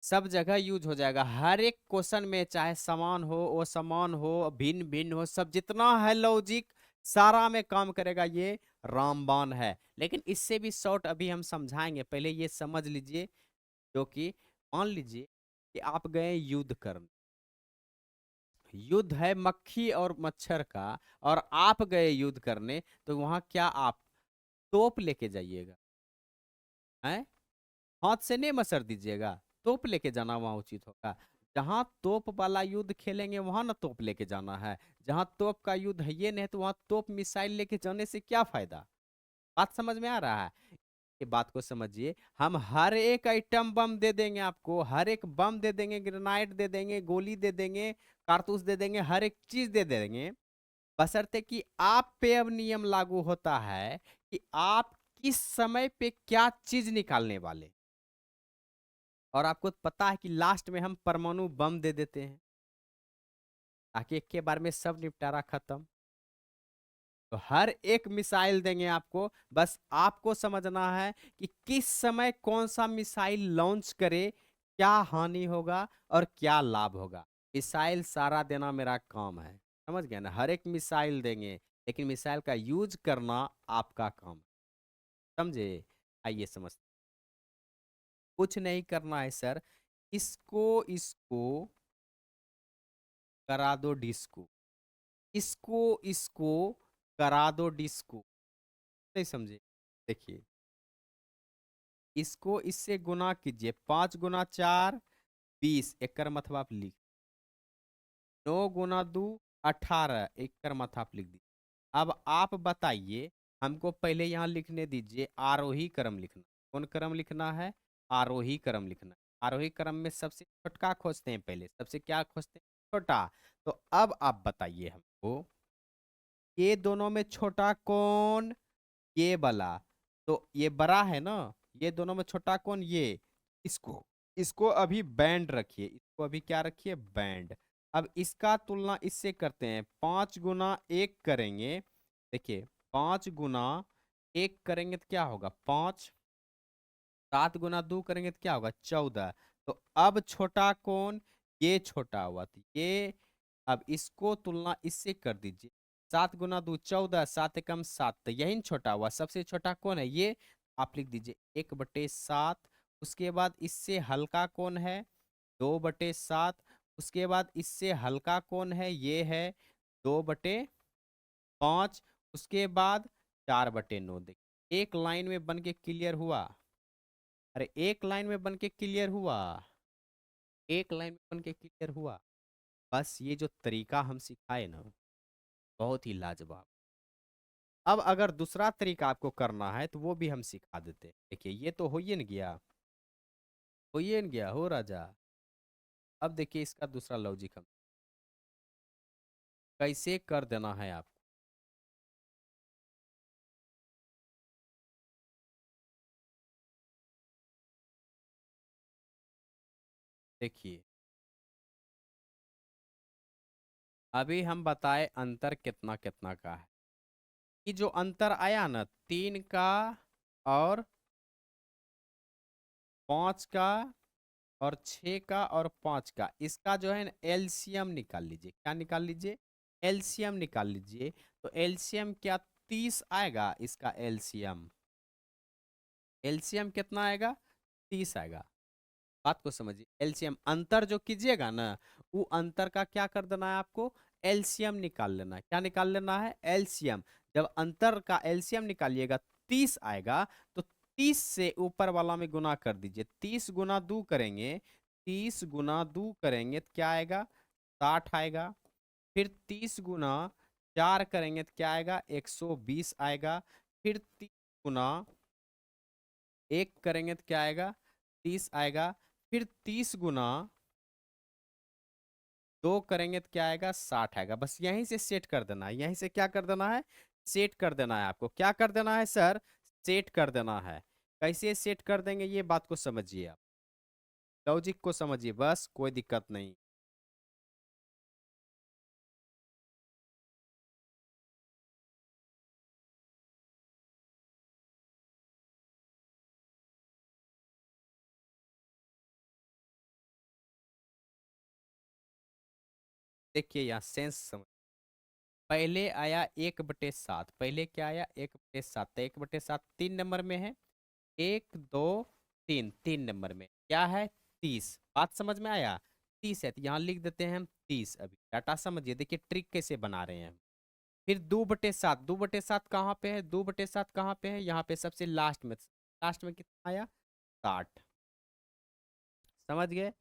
सब जगह यूज हो जाएगा। हर एक क्वेश्चन में, चाहे समान हो, वो समान हो, भिन्न भिन्न हो, सब जितना है लॉजिक, सारा में काम करेगा। ये रामबाण है। लेकिन इससे भी शॉर्ट अभी हम समझाएंगे, पहले ये समझ लीजिए। क्योंकि मान लीजिए कि आप गए युद्ध करने, युद्ध है मक्खी और मच्छर का, और आप गए युद्ध करने, तो वहां क्या आप तोप लेके जाइएगा? हैं? हाथ से नहीं मसर दीजिएगा, तोप लेके जाना वहां उचित होगा। जहां तोप वाला युद्ध खेलेंगे, वहां ना तोप लेके जाना है। जहां तोप का युद्ध है ये नहीं, तो वहां तोप मिसाइल लेके जाने से क्या फायदा? बात समझ में आ रहा है? ये बात को समझिए। हम हर एक आइटम बम दे देंगे आपको, हर एक बम दे देंगे, ग्रेनाइड दे देंगे, गोली दे देंगे, कारतूस दे देंगे, हर एक चीज दे देंगे। बशर्ते कि आप पे अब नियम लागू होता है कि आप किस समय पे क्या चीज निकालने वाले। और आपको पता है कि लास्ट में हम परमाणु बम दे देते हैं, ताकि एक के बार में सब निपटारा खत्म। तो हर एक मिसाइल देंगे आपको, बस आपको समझना है कि किस समय कौन सा मिसाइल लॉन्च करे, क्या हानि होगा और क्या लाभ होगा। मिसाइल सारा देना मेरा काम है। समझ गए ना? हर एक मिसाइल देंगे, लेकिन मिसाइल का यूज करना आपका काम है। समझे? आइए समझते। कुछ नहीं करना है सर। इसको इसको करा दो डिस्को, इसको इसको करा दो डिस्को। नहीं समझे? देखिए, इसको इससे गुना कीजिए, 5 × 4 20, एक कर मतलब आप लिख। 9 × 2 18, एक कर मतलब आप लिख दीजिए। अब आप बताइए, हमको पहले यहाँ लिखने दीजिए आरोही क्रम लिखना। कौन क्रम लिखना है? आरोही क्रम लिखना है। आरोही क्रम में सबसे छोटका खोजते हैं, पहले सबसे क्या खोजते हैं? छोटा। तो अब आप बताइए हमको, ये दोनों में छोटा कौन? ये वाला। तो ये बड़ा है ना, ये दोनों में छोटा कौन? ये। इसको इसको अभी बैंड रखिए, इसको अभी क्या रखिए? बैंड। अब इसका तुलना इससे करते हैं, 5 × 1 करेंगे। देखिए, 5 × 1 करेंगे तो क्या होगा? 5। 7 × 2 करेंगे तो क्या होगा? 14। तो अब छोटा कौन? ये छोटा हुआ, तो ये। अब इसको तुलना इससे कर दीजिए, 7 × 2 14, 7 × 7, तो यही न छोटा हुआ। सबसे छोटा कौन है? ये। आप लिख दीजिए 1/7। उसके बाद इससे हल्का कौन है 2/7। उसके बाद इससे हल्का कौन है ये है 2/5। उसके बाद 4/9। देखिए एक लाइन में बन के क्लियर हुआ। अरे एक लाइन में बन के क्लियर हुआ। एक लाइन में बन के क्लियर हुआ। बस ये जो तरीका हम सिखाए ना बहुत ही लाजवाब। अब अगर दूसरा तरीका आपको करना है तो वो भी हम सिखा देते हैं। देखिए ये तो हो ही न गया। हो ही न गया हो राजा। अब देखिए इसका दूसरा लॉजिक हम कैसे कर देना है आप। देखिए अभी हम बताए अंतर कितना कितना का है। कि जो अंतर आया ना 3 का और 5 का और 6 का और 5 का, इसका जो है ना एलसीएम निकाल लीजिए। क्या निकाल लीजिए एलसीएम निकाल लीजिए। तो एलसीएम क्या 30 आएगा। इसका एलसीएम एलसीएम कितना आएगा 30 आएगा। बात को समझिए एलसीएम अंतर जो कीजिएगा ना वो अंतर का क्या कर देना है आपको एलसीएम निकाल लेना है। क्या निकाल लेना है एलसीएम। जब अंतर का एलसीएम निकालिएगा 30 आएगा। तो 30 से ऊपर वाला में गुना कर दीजिए। 30 गुना 2 करेंगे। 30 गुना 2 करेंगे तो क्या आएगा 60 आएगा। फिर 30 गुना 4 करेंगे तो क्या आएगा 120 आएगा। फिर 30 गुना 1 करेंगे तो क्या आएगा 30 आएगा। फिर 30 गुना 2 करेंगे तो क्या आएगा 60 आएगा। बस यहीं से सेट कर देना है। यहीं से क्या कर देना है सेट कर देना है। आपको क्या कर देना है सर सेट कर देना है। कैसे सेट कर देंगे ये बात को समझिए आप। लॉजिक को समझिए बस कोई दिक्कत नहीं। देखिए यहाँ सेंस समझ। पहले आया 1/7। पहले क्या आया 1/7। तो 1/7 3 नंबर में है। 1 2 3 3 नंबर में क्या है 30। बात समझ में आया 30 है तो यहाँ लिख देते हैं हम 30। अभी डाटा समझिए देखिए ट्रिक कैसे बना रहे हैं। फिर 2/7। 2/7 कहाँ पे है 2/7 कहाँ पे है यहाँ पे सबसे लास्ट में। लास्ट में कितना आया 60। समझ गए।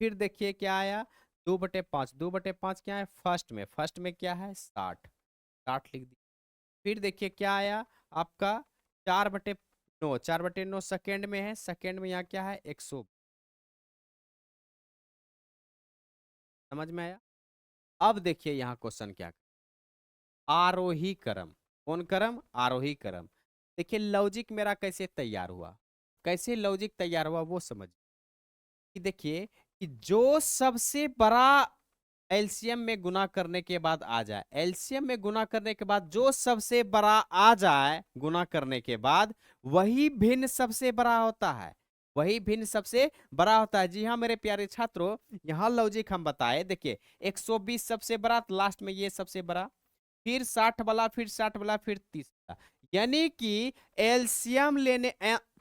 फिर देखिए क्या आया 2/5। 2/5 क्या है फर्स्ट में। फर्स्ट में क्या है 60। 60 लिख दिया। फिर देखिए क्या आया आपका 4/9। 4/9 सेकेंड में है। सेकेंड में यहाँ क्या है 100। समझ में आया। अब देखिए यहाँ क्वेश्चन क्या आरोही क्रम। कौन क्रम आरोही क्रम। देखिए लॉजिक मेरा कैसे तैयार हुआ। कैसे लॉजिक तैयार हुआ वो समझ। कि देखिए कि जो सबसे बड़ा एलसीएम में गुना करने के बाद आ जाए। एलसीएम में गुना करने के बाद जो सबसे बड़ा आ जाए गुना करने के बाद वही भिन्न सबसे बड़ा होता है। वही भिन्न सबसे बड़ा होता है। जी हाँ मेरे प्यारे छात्रों यहाँ लॉजिक हम बताए। देखिए 120 सबसे बड़ा तो लास्ट में ये सबसे बड़ा। फिर 60 वाला फिर 60 वाला फिर 30 वाला। यानी कि एलसीएम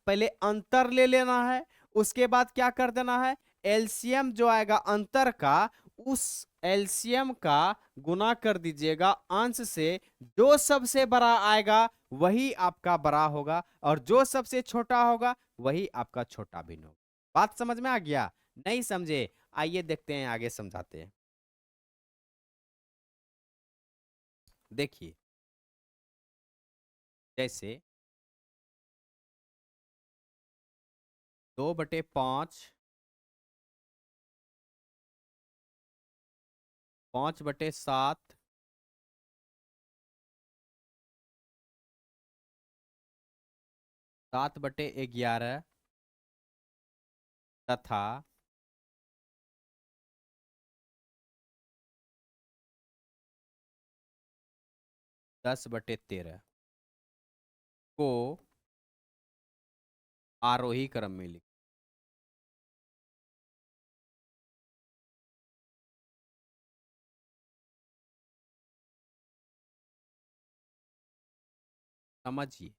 पहले अंतर ले लेना है। उसके बाद क्या कर देना है एलसीएम जो आएगा अंतर का उस एलसीएम का गुना कर दीजिएगा अंश से। जो सबसे बड़ा आएगा वही आपका बड़ा होगा और जो सबसे छोटा होगा वही आपका छोटा भिन्न होगा। बात समझ में आ गया नहीं समझे आइए देखते हैं आगे समझाते हैं। देखिए जैसे 2/5 5/7 7/11 तथा 10/13 को आरोही क्रम में लिख। समझिए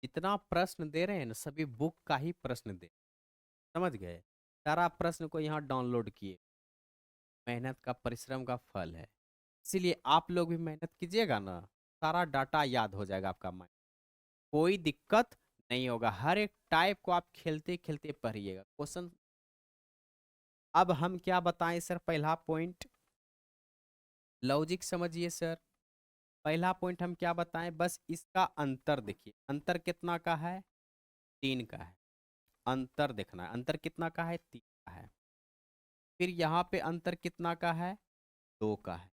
जितना प्रश्न दे रहे हैं ना सभी बुक का ही प्रश्न दे, समझ गए। सारा प्रश्न को यहाँ डाउनलोड किए, मेहनत का परिश्रम का फल है। इसीलिए आप लोग भी मेहनत कीजिएगा ना, सारा डाटा याद हो जाएगा आपका माइंड, कोई दिक्कत नहीं होगा। हर एक टाइप को आप खेलते खेलते पढ़िएगा क्वेश्चन। अब हम क्या बताएं सर, पहला पॉइंट लॉजिक समझिए सर। पहला पॉइंट हम क्या बताएं, बस इसका अंतर देखिए, अंतर कितना का है, 3 का है। अंतर देखना है, अंतर कितना का है, 3 का है। फिर यहाँ पे अंतर कितना का है, 2 का है।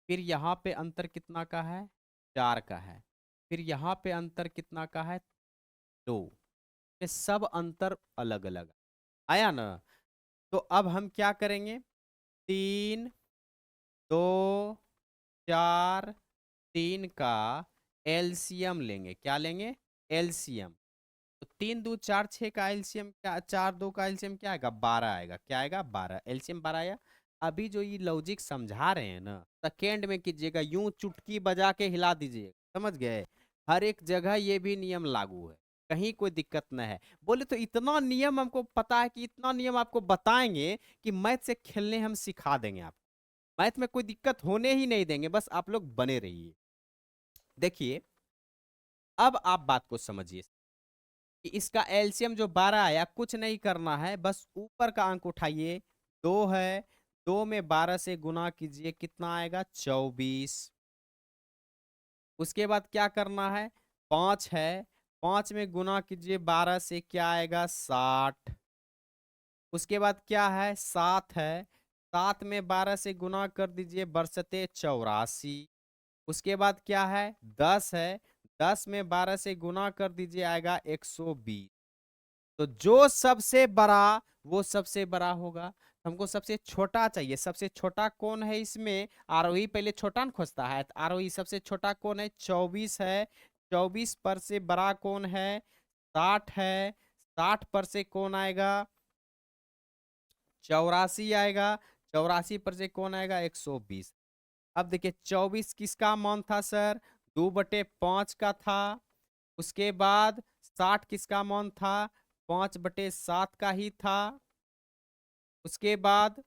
फिर यहाँ पे अंतर कितना का है, 4 का है। फिर यहाँ पे अंतर कितना का है, 2। ये सब अंतर अलग अलग आया ना। तो अब हम क्या करेंगे, 3, 2, 4, 3 का एलसीएम लेंगे। क्या लेंगे, एलसीएम। तो 3 2 4 6 का एलसीएम क्या, 4 2 का एलसीएम क्या आएगा, 12 आएगा। क्या आएगा, 12, एलसीएम 12 आया। अभी जो ये लॉजिक समझा रहे हैं ना, सेकेंड में कीजिएगा, यूं चुटकी बजा के हिला दीजिएगा, समझ गए। हर एक जगह ये भी नियम लागू है, कहीं कोई दिक्कत न है। बोले तो इतना नियम हमको पता है कि इतना नियम आपको बताएंगे कि मैथ से खेलने हम सिखा देंगे आपको। मैथ में कोई दिक्कत होने ही नहीं देंगे, बस आप लोग बने रहिए। देखिए अब आप बात को समझिए कि इसका एलसीएम जो 12 आया, कुछ नहीं करना है, बस ऊपर का अंक उठाइए, 2 है, 2 में 12 से गुना कीजिए, कितना आएगा, 24। उसके बाद क्या करना है, 5 है, 5 में गुना कीजिए 12 से, क्या आएगा, 60। उसके बाद क्या है, 7 है, 7 में 12 से गुना कर दीजिए, बरसते 84। उसके बाद क्या है, 10 है, 10 में 12 से गुना कर दीजिए, आएगा 120। तो जो सबसे बड़ा वो सबसे बड़ा होगा। हमको सबसे छोटा चाहिए, सबसे छोटा कौन है इसमें, आरोही पहले छोटा न खोजता है, तो आरोही सबसे छोटा कौन है, 24 है। 24 पर से बड़ा कौन है, 60 है। 60 पर से कौन आएगा, 84 आएगा। 84 पर से कौन आएगा, 120। अब देखिए 24 किसका मान था सर, 2/5 का था। उसके बाद 60 किसका मान था, 5/7 का ही था। उसके बाद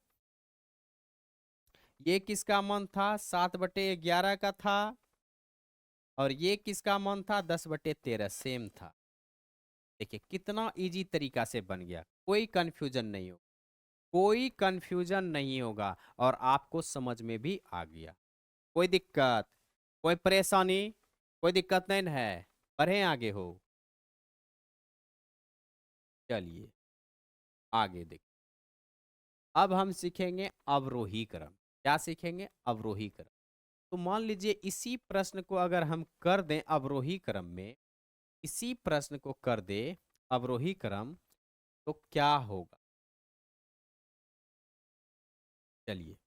ये किसका मान था, 7/11 का था। और ये किसका मान था, 10/13, सेम था। देखिए कितना इजी तरीका से बन गया, कोई कंफ्यूजन नहीं हो, कोई कंफ्यूजन नहीं होगा, और आपको समझ में भी आ गया। कोई दिक्कत, कोई परेशानी, कोई दिक्कत नहीं न है, बढ़े आगे हो। चलिए आगे देख, अब हम सीखेंगे अवरोही क्रम। क्या सीखेंगे, अवरोही क्रम। तो मान लीजिए इसी प्रश्न को अगर हम कर दें अवरोही क्रम में, इसी प्रश्न को कर दे अवरोही क्रम, तो क्या होगा, चलिए।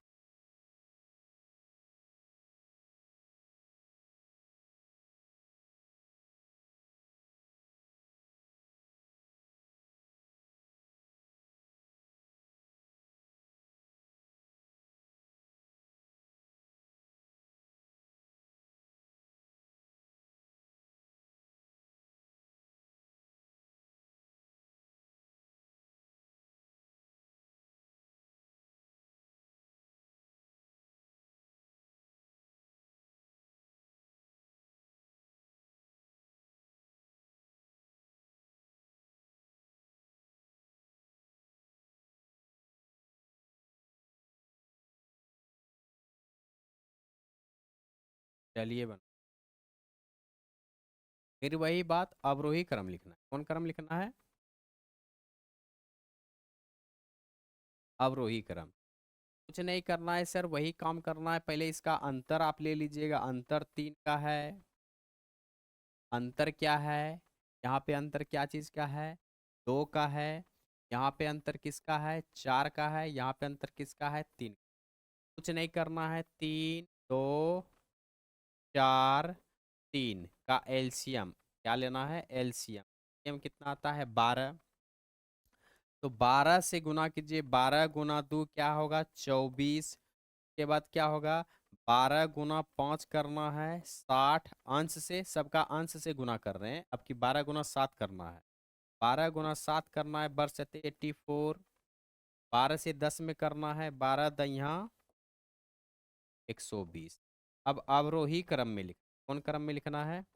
चलिए बन, फिर वही बात, अवरोही क्रम लिखना है। कौन क्रम लिखना है, अवरोही क्रम। कुछ नहीं करना है सर, वही काम करना है। पहले इसका अंतर आप ले लीजिएगा, अंतर 3 का है। अंतर क्या है, यहाँ पे अंतर क्या चीज का है, 2 का है। यहाँ पे अंतर किसका है, 4 का है। यहाँ पे अंतर किसका है, 3। कुछ नहीं करना है, 3 2 4 3 का एलसीएम क्या लेना है, एलसीएम। एलसीएम कितना आता है, 12। तो 12 से गुना कीजिए, 12 गुना 2 क्या होगा, 24। के बाद क्या होगा, 12 गुना 5 करना है 60, अंश से सबका अंश से गुना कर रहे हैं, अब की 12 गुना 7 करना है, 12 गुना 7 करना है बरसते 84, 12 से 10 में करना है 12 दहिया 120। अब अवरोही क्रम में लिख, कौन क्रम में लिखना है?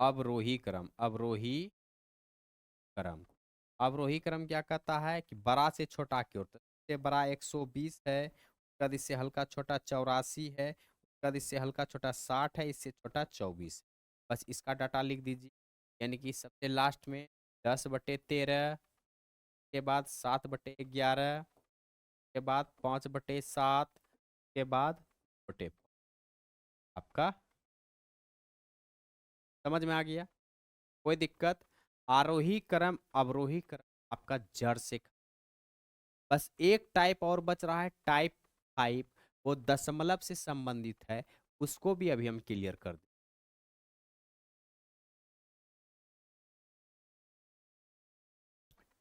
अवरोही क्रम, अवरोही क्रम। अवरोही क्रम क्या कहता है कि बड़ा से छोटा की ओर, तो इससे बड़ा 120 है, उसका इससे हल्का छोटा 84 है, उसका इससे हल्का छोटा 60 है, इससे छोटा 24। बस इसका डाटा लिख दीजिए, यानी कि सबसे लास्ट में 10/13 के बाद 7/11 के बाद 5/7 के बाद बटे, आपका समझ में आ गया? कोई दिक्कत? आरोही क्रम अवरोही क्रम आपका जड़ से बस एक टाइप और बच रहा है, टाइप 5, वो दशमलव से संबंधित है, उसको भी अभी हम क्लियर कर दें।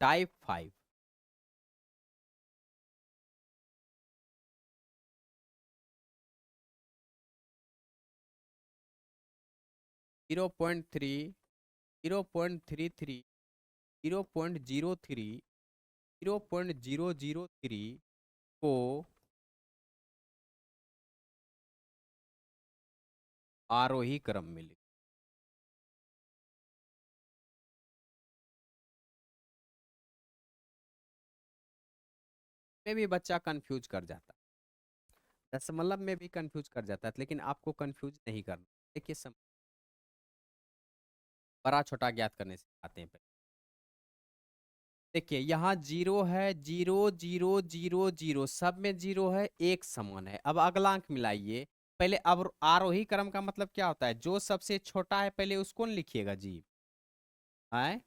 टाइप 5 0.3, 0.33, 0.03, 0.003 को आरोही क्रम में लिख, में भी बच्चा कंफ्यूज कर जाता है, दशमलव में भी कंफ्यूज कर जाता है, लेकिन आपको कंफ्यूज नहीं करना। देखिए बड़ा छोटा ज्ञात करने से आते हैं। देखिए यहाँ 0 है, 0 0 0 0, सब में 0 है, एक समान है। अब अगला अंक मिलाइए पहले। अब आरोही क्रम का मतलब क्या होता है? जो सबसे छोटा है पहले उसको न लिखिएगा जी, है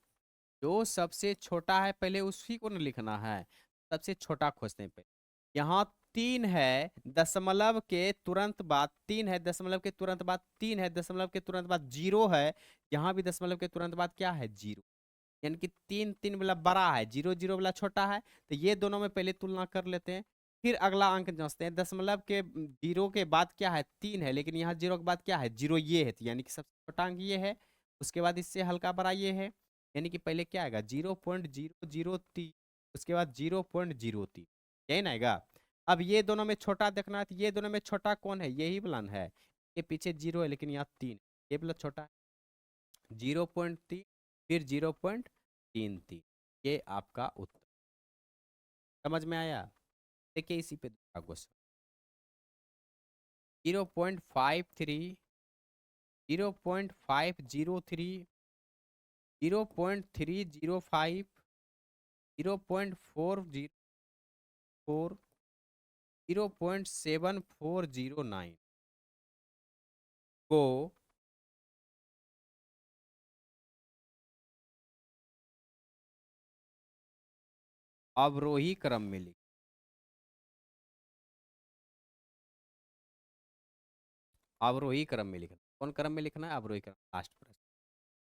जो सबसे छोटा है पहले उसी को न लिखना है, सबसे छोटा खोजते हैं पहले। यहाँ 3 है, दशमलव के तुरंत बाद 3 है, दशमलव के तुरंत बाद 3 है, दशमलव के तुरंत बाद 0 है, यहाँ भी दशमलव के तुरंत बाद क्या है? 0, यानी कि 3 वाला बड़ा है, 0 0 वाला छोटा है, तो ये दोनों में पहले तुलना कर लेते हैं, फिर अगला अंक जांचते हैं। दशमलव के 0 के बाद क्या है? 3 है, लेकिन यहाँ 0 के बाद क्या है? 0 ये है, तो यानी कि सबसे छोटा अंक ये है, उसके बाद इससे हल्का बड़ा ये है, यानी कि पहले क्या आएगा? 0.003, उसके बाद 0.03, यही ना आएगा। अब ये दोनों में छोटा देखना है, तो ये दोनों में छोटा कौन है? यही वाला है, ये पीछे 0 है लेकिन यहाँ 3, ये वाला छोटा है, 0.3, फिर 0.33, ये आपका उत्तर। समझ में आया? देखिए इसी पे दूसरा क्वेश्चन, 0.53, 0.503, 0.305, 0.404, 0.7409 को अवरोही क्रम में लिख, अवरोही क्रम में लिखना। कौन क्रम में लिखना है? अवरोही क्रम। लास्ट प्रश्न,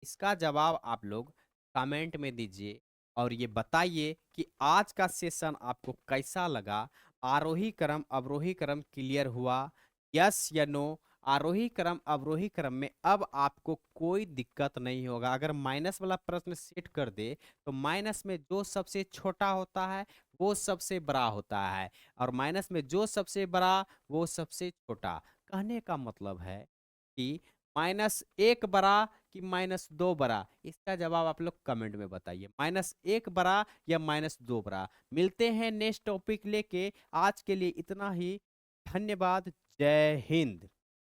इसका जवाब आप लोग कमेंट में दीजिए और ये बताइए कि आज का सेशन आपको कैसा लगा। आरोही क्रम अवरोही क्रम क्लियर हुआ? यस या नो? आरोही क्रम अवरोही क्रम में अब आपको कोई दिक्कत नहीं होगा। अगर माइनस वाला प्रश्न सेट कर दे तो माइनस में जो सबसे छोटा होता है वो सबसे बड़ा होता है, और माइनस में जो सबसे बड़ा वो सबसे छोटा। कहने का मतलब है कि -1 बड़ा कि -2 बड़ा, इसका जवाब आप लोग कमेंट में बताइए। -1 बड़ा या -2 बड़ा। मिलते हैं नेक्स्ट टॉपिक लेके, आज के लिए इतना ही। धन्यवाद। जय हिंद।